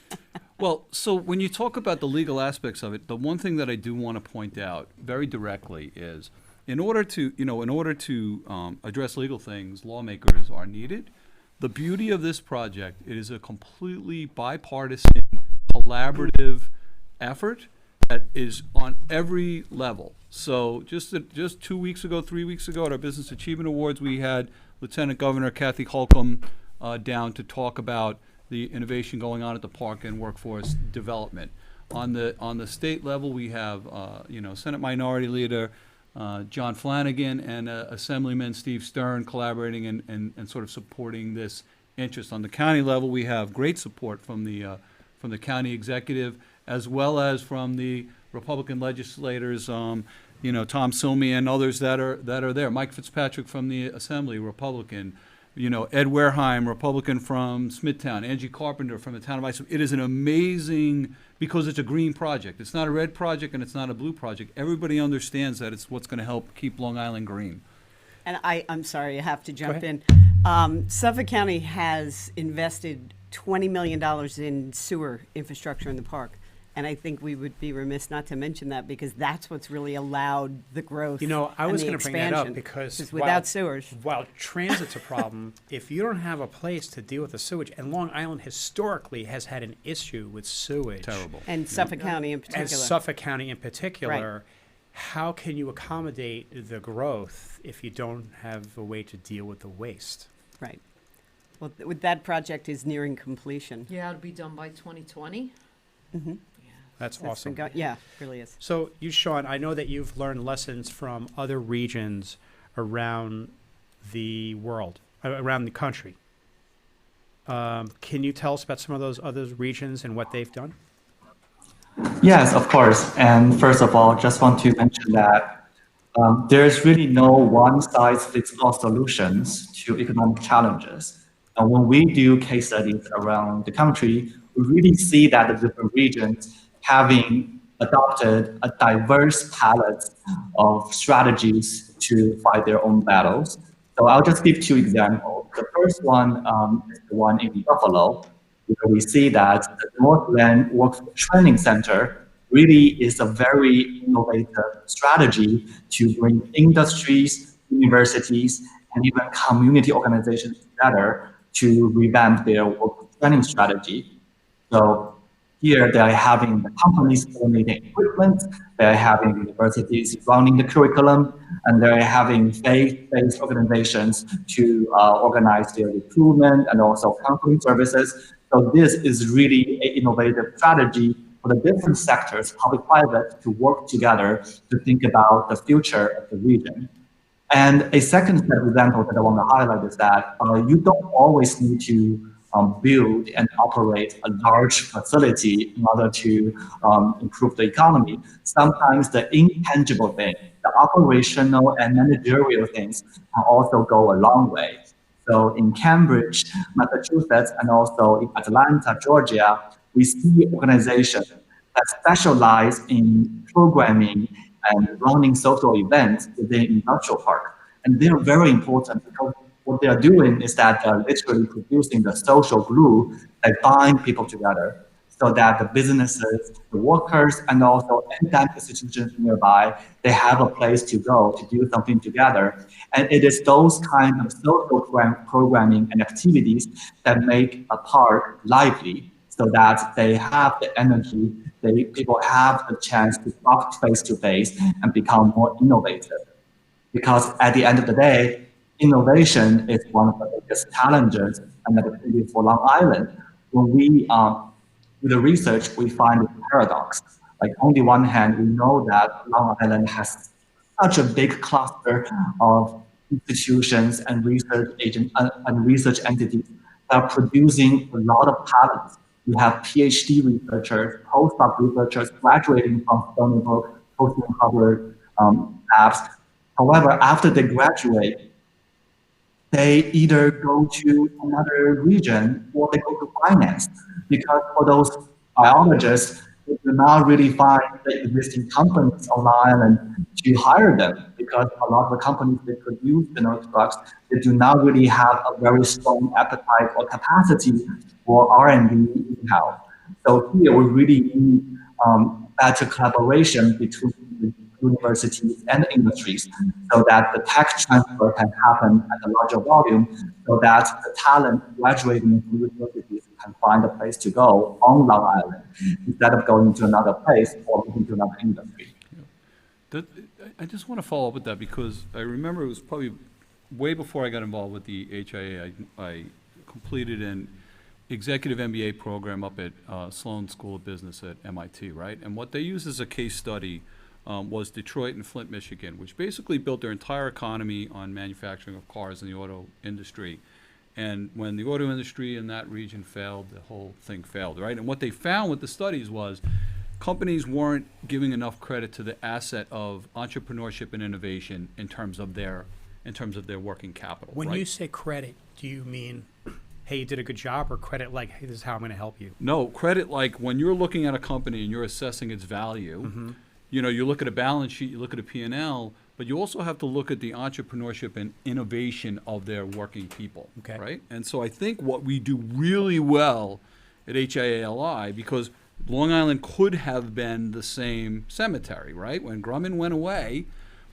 S2: Well, so when you talk about the legal aspects of it, the one thing that I do want to point out very directly is, in order to address legal things, lawmakers are needed. The beauty of this project, it is a completely bipartisan, collaborative effort that is on every level. So just 2 weeks ago, 3 weeks ago, at our Business Achievement Awards, we had Lieutenant Governor Kathy Holcomb down to talk about the innovation going on at the park and workforce development. On the state level, we have Senate Minority Leader John Flanagan and Assemblyman Steve Stern collaborating and sort of supporting this interest. On the county level, we have great support from the county executive as well as from the Republican legislators, Tom Silmy and others that are there. Mike Fitzpatrick from the Assembly, Republican. Ed Wareheim, Republican from Smithtown. Angie Carpenter from the town of Isom. It is an amazing, because it's a green project. It's not a red project and it's not a blue project. Everybody understands that it's what's going to help keep Long Island green.
S4: And I'm sorry, I have to jump
S1: ahead.
S4: in. Suffolk County has invested $20 million in sewer infrastructure in the park. And I think we would be remiss not to mention that because that's what's really allowed the growth.
S1: I
S4: and
S1: was
S4: the
S1: going to bring that up
S4: expansion.
S1: because
S4: without sewers.
S1: while transit's a problem, if you don't have a place to deal with the sewage, and Long Island historically has had an issue with sewage.
S2: Terrible.
S4: And Suffolk County in particular.
S1: And Suffolk County in particular, how can you accommodate the growth if you don't have a way to deal with the waste?
S4: Right. Well, with that project is nearing completion.
S3: Yeah, it'll be done by 2020.
S1: That's
S4: That's
S1: awesome.
S4: been yeah, really is.
S1: So you, Sean, I know that you've learned lessons from other regions around the world, around the country. Can you tell us about some of those other regions and what they've done?
S5: Yes, of course. And first of all, just want to mention that there's really no one-size-fits-all solutions to economic challenges. And when we do case studies around the country, we really see that the different regions having adopted a diverse palette of strategies to fight their own battles. So I'll just give two examples. The first one is the one in Buffalo, where we see that the Northland Workforce Training Center really is a very innovative strategy to bring industries, universities, and even community organizations together to revamp their workforce training strategy. So here they're having the companies donating equipment, they're having universities running the curriculum, and they're having faith-based organizations to organize their recruitment and also counseling services. So this is really an innovative strategy for the different sectors, public-private, to work together to think about the future of the region. And a second example that I want to highlight is that you don't always need to build and operate a large facility in order to improve the economy. Sometimes the intangible thing, the operational and managerial things can also go a long way. So in Cambridge, Massachusetts, and also in Atlanta, Georgia, we see organizations that specialize in programming and running social events within industrial park. And they're very important because what they're doing is that they're literally producing the social glue that bind people together so that the businesses, the workers, and also academic institutions nearby, they have a place to go to do something together. And it is those kind of social programming and activities that make a park lively so that they have the energy, people have the chance to talk face to face and become more innovative. Because at the end of the day, innovation is one of the biggest challenges and opportunities for Long Island. When we do the research, we find a paradox. Like on the one hand, we know that Long Island has such a big cluster of institutions and research agents and research entities that are producing a lot of talent. We have PhD researchers, postdoc researchers graduating from Stony Brook, Coastal Harvard labs. However, after they graduate, they either go to another region or they go to finance, because for those biologists, they do not really find the existing companies on Long Island to hire them, because a lot of the companies that produce the drugs, they do not really have a very strong appetite or capacity for R&D in-house. So here we really need better collaboration between the universities and industries so that the tech transfer can happen at a larger volume so that the talent graduating from universities can find a place to go on Long Island instead of going to another place or moving to another industry.
S2: I just want to follow up with that because I remember it was probably way before I got involved with the HIA. I completed an executive MBA program up at Sloan School of Business at MIT, right? And what they use as a case study was Detroit and Flint, Michigan, which basically built their entire economy on manufacturing of cars in the auto industry. And when the auto industry in that region failed, the whole thing failed, right? And what they found with the studies was companies weren't giving enough credit to the asset of entrepreneurship and innovation in terms of their working capital.
S1: When
S2: right?
S1: you say credit, do you mean, hey, you did a good job, or credit like, hey, this is how I'm going to help you?
S2: No, credit like when you're looking at a company and you're assessing its value, you know, you look at a balance sheet, you look at a P&L, but you also have to look at the entrepreneurship and innovation of their working people,
S1: Okay.
S2: right? And so I think what we do really well at HIA, because Long Island could have been the same cemetery, right? When Grumman went away,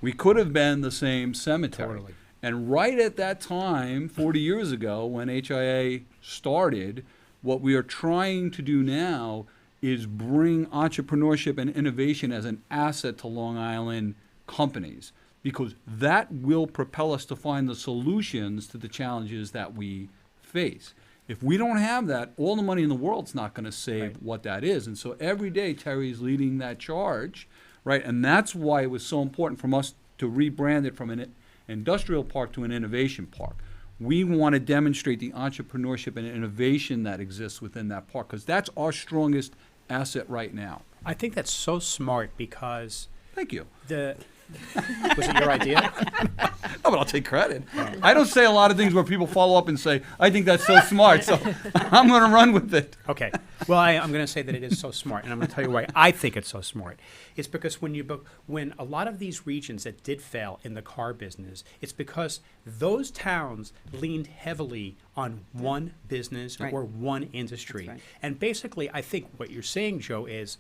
S2: we could have been the same cemetery.
S1: Totally.
S2: And right at that time, 40 years ago, when HIA started, what we are trying to do now is bring entrepreneurship and innovation as an asset to Long Island companies, because that will propel us to find the solutions to the challenges that we face. If we don't have that, all the money in the world's not going to save
S1: Right.
S2: what that is. And so every day Terry's leading that charge, right? And that's why it was so important for us to rebrand it from an industrial park to an innovation park. We want to demonstrate the entrepreneurship and innovation that exists within that park, because that's our strongest asset right now.
S1: I think that's so smart because
S2: Thank you.
S1: was it your idea?
S2: Oh, but I'll take credit. I don't say a lot of things where people follow up and say, I think that's so smart, so I'm going to run with it.
S1: Okay. Well, I'm going to say that it is so smart, and I'm going to tell you why I think it's so smart. It's because when a lot of these regions that did fail in the car business, it's because those towns leaned heavily on one business
S4: Right.
S1: or one industry.
S4: That's right.
S1: And basically, I think what you're saying, Joe, is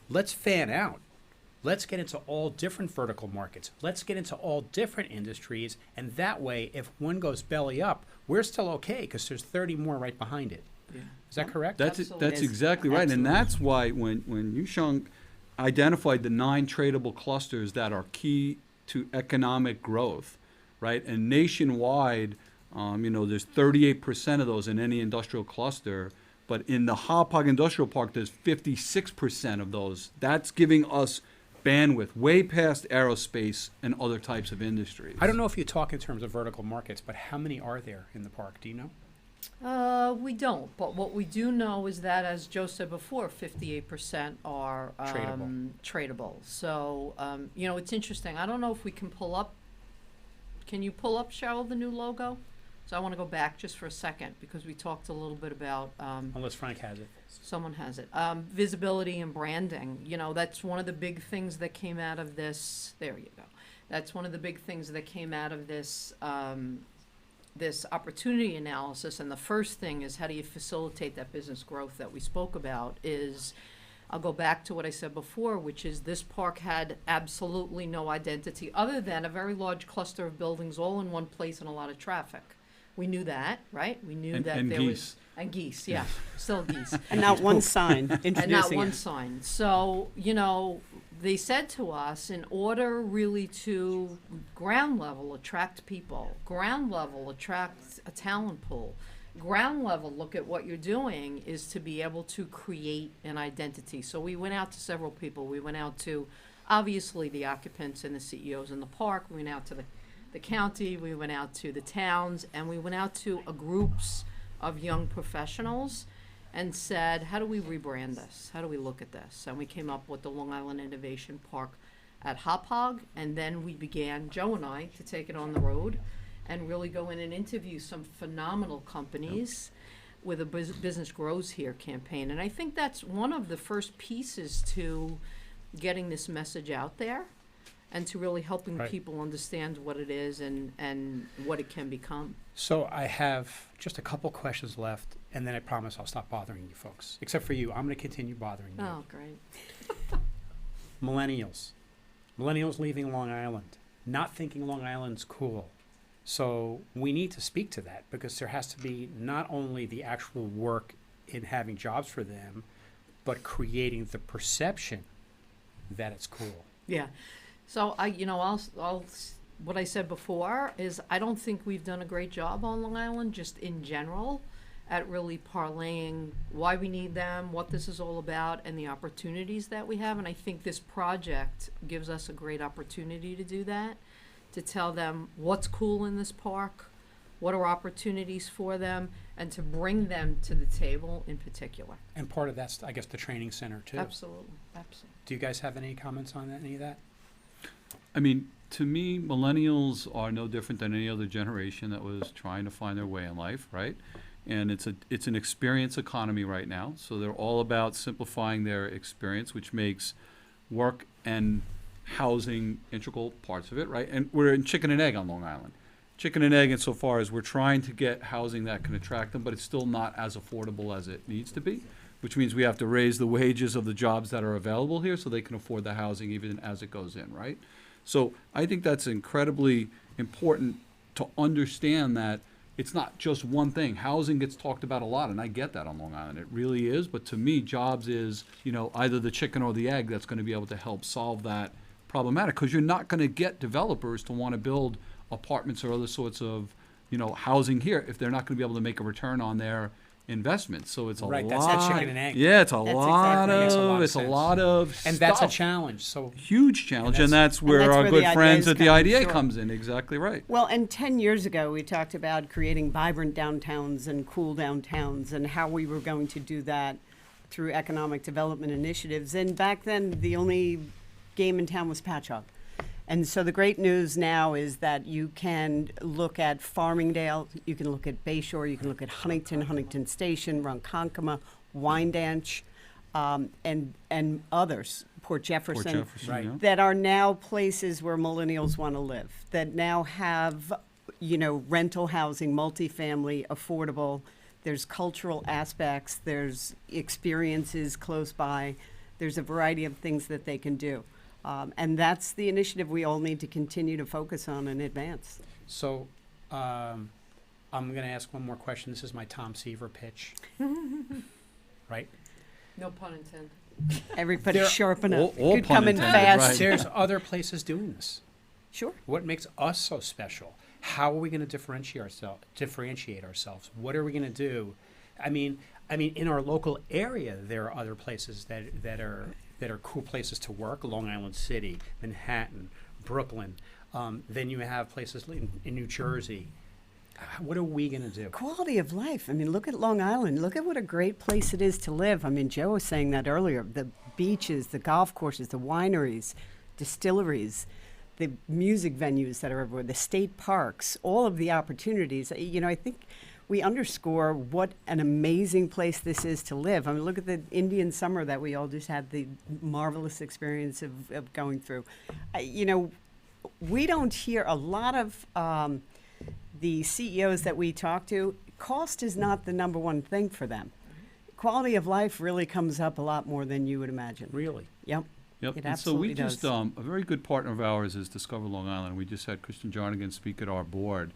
S1: let's fan out. Let's get into all different vertical markets. Let's get into all different industries. And that way, if one goes belly up, we're still okay because there's 30 more right behind it.
S3: Yeah.
S1: Is that correct?
S2: That's
S3: Absolutely.
S2: exactly right. And
S4: Absolutely.
S2: that's why when Yusheng identified the 9 tradable clusters that are key to economic growth, right? And nationwide, you know, there's 38% of those in any industrial cluster. But in the Hauppauge Industrial Park, there's 56% of those. That's giving us bandwidth way past aerospace and other types of industries.
S1: I don't know if you talk in terms of vertical markets, but how many are there in the park? Do you know?
S3: We don't, but what we do know is that, as Joe said before, 58% are tradable. So, you know, it's interesting. I don't know if we can pull up. Can you pull up, Cheryl, the new logo? So I want to go back just for a second because we talked a little bit about.
S1: Unless Frank has it.
S3: Someone has it. Visibility and branding. You know, that's one of the big things that came out of this. There you go. That's one of the big things that came out of this. This opportunity analysis, and the first thing is how do you facilitate that business growth that we spoke about is, I'll go back to what I said before, which is this park had absolutely no identity other than a very large cluster of buildings all in one place and a lot of traffic. We knew that, right? We knew that
S2: and
S3: there
S2: geese.
S3: was, and geese, yeah, still geese.
S4: And not one sign introducing
S3: And not one
S4: it.
S3: sign. So, you know, they said to us, in order really to ground level attract people, ground level attract a talent pool, ground level look at what you're doing is to be able to create an identity. So we went out to several people. We went out to, obviously, the occupants and the CEOs in the park. We went out to the county, we went out to the towns, and we went out to groups of young professionals and said, how do we rebrand this? How do we look at this? And we came up with the Long Island Innovation Park at Hauppauge, and then we began, Joe and I, to take it on the road and really go in and interview some phenomenal companies with a Business Grows Here campaign. And I think that's one of the first pieces to getting this message out there and to really helping
S1: Right.
S3: people understand what it is and what it can become.
S1: So I have just a couple questions left, and then I promise I'll stop bothering you folks. Except for you, I'm going to continue bothering you.
S3: Oh, great.
S1: Millennials. Millennials leaving Long Island, not thinking Long Island's cool. So we need to speak to that because there has to be not only the actual work in having jobs for them, but creating the perception that it's cool.
S3: Yeah. So I'll what I said before is I don't think we've done a great job on Long Island just in general. at really parlaying why we need them, what this is all about, and the opportunities that we have. And I think this project gives us a great opportunity to do that, to tell them what's cool in this park, what are opportunities for them, and to bring them to the table in particular.
S1: And part of that's, I guess, the training center too.
S3: Absolutely, absolutely.
S1: Do you guys have any comments on that, any of that?
S2: I mean, to me, millennials are no different than any other generation that was trying to find their way in life, right? And it's an experience economy right now, so they're all about simplifying their experience, which makes work and housing integral parts of it, right? And we're in chicken and egg on Long Island. Chicken and egg insofar as we're trying to get housing that can attract them, but it's still not as affordable as it needs to be, which means we have to raise the wages of the jobs that are available here so they can afford the housing even as it goes in, right? So I think that's incredibly important to understand that it's not just one thing. Housing gets talked about a lot, and I get that on Long Island. It really is, but to me, jobs is, either the chicken or the egg that's going to be able to help solve that problematic, because you're not going to get developers to want to build apartments or other sorts of, housing here if they're not going to be able to make a return on their investment. So it's a
S1: Right,
S2: lot.
S1: that's that chicken and egg.
S2: Yeah, it's a
S4: That's
S2: lot
S4: exactly-
S1: Makes a lot
S2: of,
S1: of
S2: it's a
S1: sense.
S2: lot of
S1: And that's a
S2: stuff.
S1: challenge, so.
S2: Huge challenge, and
S1: that's-
S2: that's where
S4: that's
S2: our
S4: where
S2: good
S4: the
S2: friends
S4: IDA
S2: at the
S4: come in,
S2: IDA
S4: sure.
S2: comes in. Exactly right.
S4: Well, and 10 years ago, we talked about creating vibrant downtowns and cool downtowns and how we were going to do that through economic development initiatives. And back then, the only game in town was patch hog. And so the great news now is that you can look at Farmingdale, you can look at Bayshore, you can look at Huntington Station, Ronkonkoma, Wyandanch, and others, Port Jefferson.
S1: Right.
S2: yeah.
S4: That are now places where millennials want to live, that now have, rental housing, multifamily, affordable. There's cultural aspects, there's experiences close by, there's a variety of things that they can do. And that's the initiative we all need to continue to focus on and advance.
S1: So, I'm going to ask one more question. This is my Tom Seaver pitch. Right?
S3: No pun intended.
S4: Everybody
S1: There-
S4: sharpen up.
S2: All
S4: Could
S2: pun
S4: come in
S2: intended,
S4: fast.
S2: right.
S1: There's other places doing this.
S4: Sure.
S1: What makes us so special? How are we going to differentiate ourselves? What are we going to do? I mean, in our local area, there are other places that are cool places to work. Long Island City, Manhattan, Brooklyn. Then you have places in New Jersey. What are we going to do?
S4: Quality of life. I mean, look at Long Island. Look at what a great place it is to live. I mean, Joe was saying that earlier. The beaches, the golf courses, the wineries, distilleries, the music venues that are everywhere, the state parks, all of the opportunities. I think we underscore what an amazing place this is to live. I mean, look at the Indian summer that we all just had the marvelous experience of going through. We don't hear a lot of the CEOs that we talk to. Cost is not the number one thing for them. Quality of life really comes up a lot more than you would imagine.
S1: Really?
S4: Yep.
S2: Yep.
S4: It
S2: And so we
S4: absolutely
S2: just,
S4: does.
S2: a very good partner of ours is Discover Long Island. We just had Christian Jarnigan speak at our board,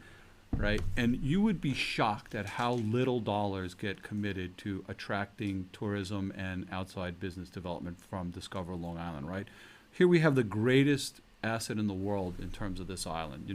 S2: right? And you would be shocked at how little dollars get committed to attracting tourism and outside business development from Discover Long Island, right? Here we have the greatest asset in the world in terms of this island.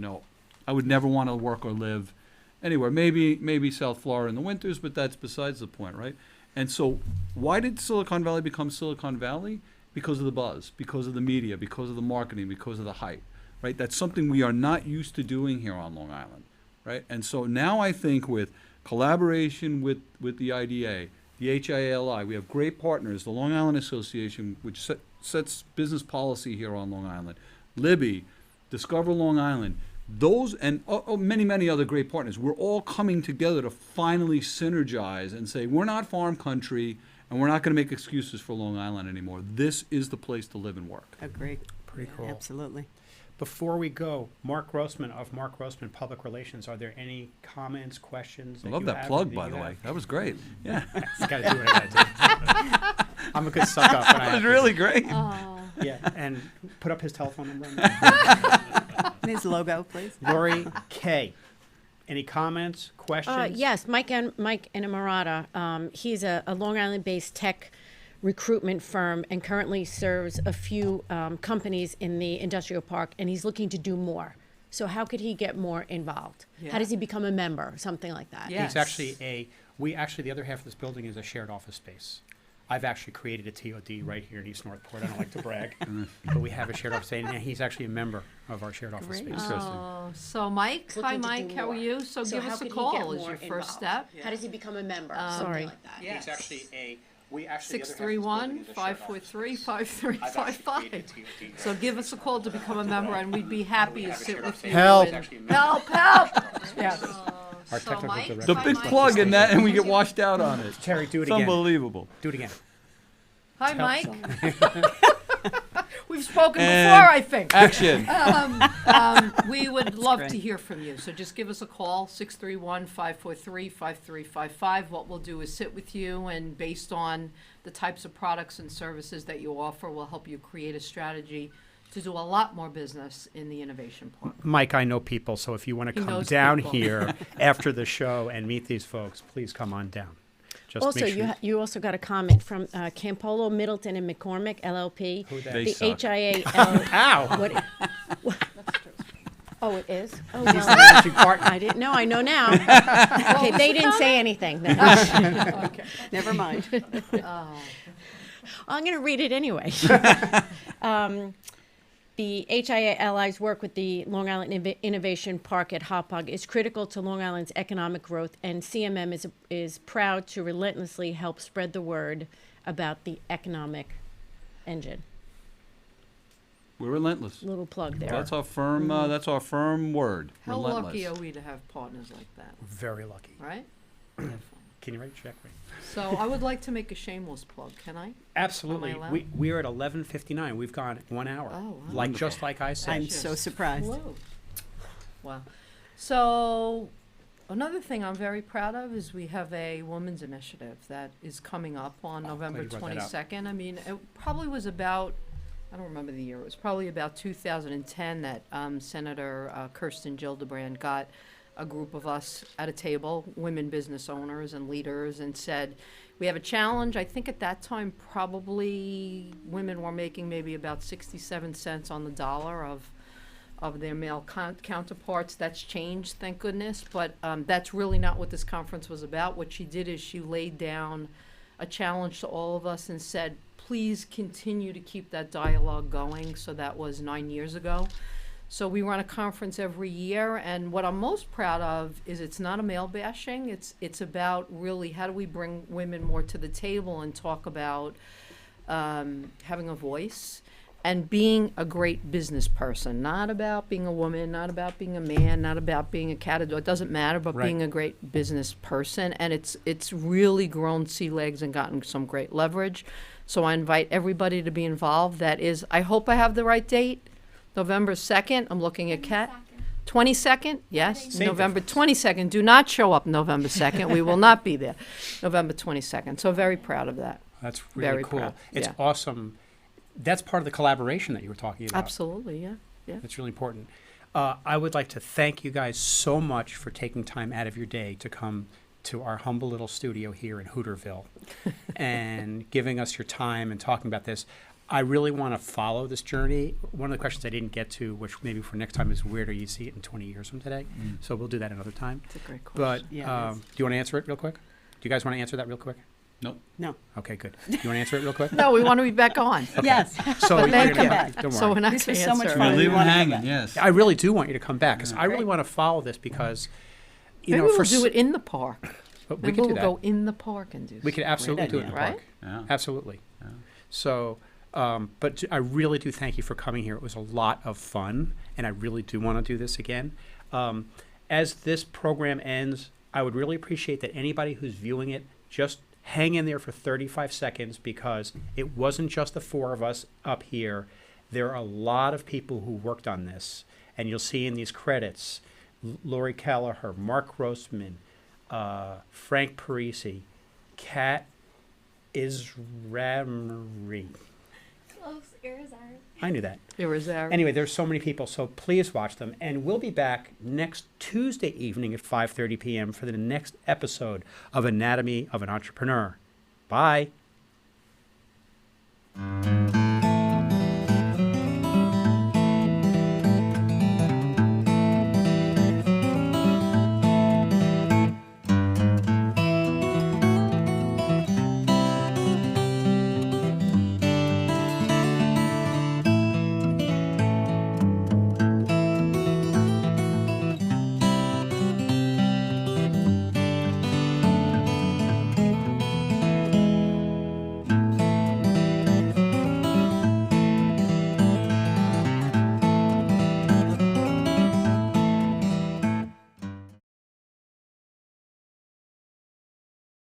S2: I would never want to work or live anywhere. Maybe South Florida in the winters, but that's besides the point, right? And so why did Silicon Valley become Silicon Valley? Because of the buzz, because of the media, because of the marketing, because of the hype, right? That's something we are not used to doing here on Long Island, right? And so now I think with collaboration with the IDA, the HIA Live, we have great partners, the Long Island Association, which sets business policy here on Long Island, Libby, Discover Long Island, those and many, many other great partners. We're all coming together to finally synergize and say, we're not farm country, and we're not going to make excuses for Long Island anymore. This is the place to live and work.
S4: Agree.
S1: Pretty cool.
S4: Absolutely.
S1: Before we go, Mark Grossman of Mark Grossman Public Relations, are there any comments, questions?
S2: I love that plug, by the way. That was great. Yeah.
S1: I got to do what I got to do. I'm a good suck up.
S2: That was really great.
S1: Yeah, and put up his telephone number.
S4: And his logo, please.
S1: Lori K. Any comments, questions?
S7: Yes, Mike Inamorata. He's a Long Island-based tech recruitment firm and currently serves a few companies in the industrial park, and he's looking to do more. So how could he get more involved?
S3: Yeah.
S7: How does he become a member? Something like that.
S3: Yeah.
S1: He's actually a We actually, the other half of this building is a shared office space. I've actually created a TOD right here in East Northport. I don't like to brag, but we have a shared office space, and he's actually a member of our shared office
S7: Great.
S1: space.
S3: So Mike, hi
S7: Looking to
S3: Mike,
S7: do
S3: how are
S7: more.
S3: you? So give
S7: how
S3: us a
S7: could he
S3: call
S7: get
S3: as
S7: more
S3: your first
S7: involved?
S3: step.
S7: How does he become a member?
S3: Sorry.
S7: Something like that.
S1: He's actually we actually, the other half of this building is a shared office space.
S3: 631-543-5355.
S1: I've actually created a TOD.
S3: So give us a call to become a member, and we'd be happy to
S1: have a
S3: sit
S1: shared
S3: with
S1: office
S3: you.
S1: space.
S3: and-
S1: Help.
S3: Help! Yes.
S1: Our
S3: So
S1: technical
S3: Mike,
S1: director.
S2: The
S3: hi,
S2: big
S3: Mike.
S2: plug in that, and we get washed out on it.
S1: Terry, do it
S2: It's
S1: again.
S2: unbelievable.
S1: Do it again.
S3: Hi,
S1: Tell-
S3: Mike. We've spoken
S2: And
S3: before, I think.
S2: Action.
S3: We would love to hear from you, so just give us a call, 631-543-5355. What we'll do is sit with you, and based on the types of products and services that you offer, we'll help you create a strategy to do a lot more business in the innovation park.
S1: Mike, I know people, so if you want to
S3: He
S1: come
S3: knows
S1: down
S3: people.
S1: here after the show and meet these folks, please come on down. Just
S7: Also,
S1: make sure
S7: you also got a comment from Campolo, Middleton, and McCormick, LLP.
S1: Who that
S2: They
S7: The
S2: suck.
S7: HIA.
S1: Ow!
S7: What? Oh, it is? Oh,
S1: He's the
S7: well,
S1: managing partner.
S7: I didn't know. I know now. Okay, they didn't say anything. then.
S4: Never mind.
S7: I'm going to read it anyway. The HIA Allies work with the Long Island Innovation Park at Hauppauge is critical to Long Island's economic growth, and CMM is proud to relentlessly help spread the word about the economic engine.
S2: We're relentless.
S7: Little plug there.
S2: That's our firm. That's our firm word.
S3: How
S2: relentless.
S3: lucky are we to have partners like that,
S1: Very lucky.
S3: right?
S1: Can you write a check? Right?
S3: So I would like to make a shameless plug, can I?
S1: Absolutely.
S3: Am I allowed?
S1: We're at 11:59. We've gone 1 hour.
S3: Oh, wow.
S1: Like just like I said.
S4: I'm so surprised.
S3: Whoa. Wow. So another thing I'm very proud of is we have a women's initiative that is coming up on November
S1: glad you brought that up.
S3: 22nd. I mean, it probably was about, I don't remember the year, it was probably about 2010 that Senator Kirsten Gillibrand got a group of us at a table, women business owners and leaders, and said, we have a challenge. I think at that time, probably women were making maybe about 67 cents on the dollar of their male counterparts. That's changed, thank goodness, but that's really not what this conference was about. What she did is she laid down a challenge to all of us and said, please continue to keep that dialogue going. So that was 9 years ago. So we run a conference every year, and what I'm most proud of is it's not a male bashing. It's about really how do we bring women more to the table and talk about having a voice and being a great business person. Not about being a woman, not about being a man, not about being a cat or dog. It doesn't matter, but
S1: Right.
S3: being a great business person. And it's really grown sea legs and gotten some great leverage. So I invite everybody to be involved. That is, I hope I have the right date. November 2nd, I'm looking at Kat. 22nd, yes,
S1: Same
S3: November 22nd. Do not show up November 2nd. We will not be there. November 22nd. So very proud of that.
S1: That's really
S3: Very
S1: cool.
S3: proud,
S1: It's
S3: yeah.
S1: awesome. That's part of the collaboration that you were talking about.
S3: Absolutely, yeah.
S1: That's really important. I would like to thank you guys so much for taking time out of your day to come to our humble little studio here in Hooterville and giving us your time and talking about this. I really want to follow this journey. One of the questions I didn't get to, which maybe for next time, is where do you see it in 20 years from today? So we'll do that another time.
S3: It's a great
S1: But
S3: question.
S4: Yeah, it is.
S1: do you want to answer it real quick? Do you guys want to answer that real quick?
S2: Nope.
S4: No.
S1: Okay, good. Do you want to answer it real quick?
S3: No, we want to be back on.
S4: Yes.
S1: So
S3: But
S1: you're
S3: then
S1: gonna-
S3: come
S4: back.
S1: Don't
S3: So
S1: worry.
S3: we're not
S4: This
S3: going
S4: was
S3: to
S4: so much
S3: answer.
S4: fun.
S2: We
S4: we
S2: leave them
S4: wanna come
S2: hanging.
S4: back.
S2: Yes.
S1: I really do want you to come back because I really
S4: Great.
S1: want to follow this because, you
S3: Maybe
S1: know,
S3: we'll
S1: for
S3: do it in the park.
S1: but we
S3: Maybe
S1: could do
S3: we'll
S1: that.
S3: go in the park and do
S1: We could absolutely do it in the
S3: idea.
S1: park.
S2: Yeah.
S1: Absolutely.
S2: Yeah.
S1: So, but I really do thank you for coming here. It was a lot of fun, and I really do want to do this again. As this program ends, I would really appreciate that anybody who's viewing it just hang in there for 35 seconds because it wasn't just the four of us up here. There are a lot of people who worked on this, and you'll see in these credits, Lori Kelleher, Mark Grossman, Frank Parisi, Kat Isramri.
S8: Close, Arizona.
S1: I knew that.
S3: It was there.
S1: Anyway, there's so many people, so please watch them. And we'll be back next Tuesday evening at 5:30 p.m. for the next episode of Anatomy of an Entrepreneur. Bye.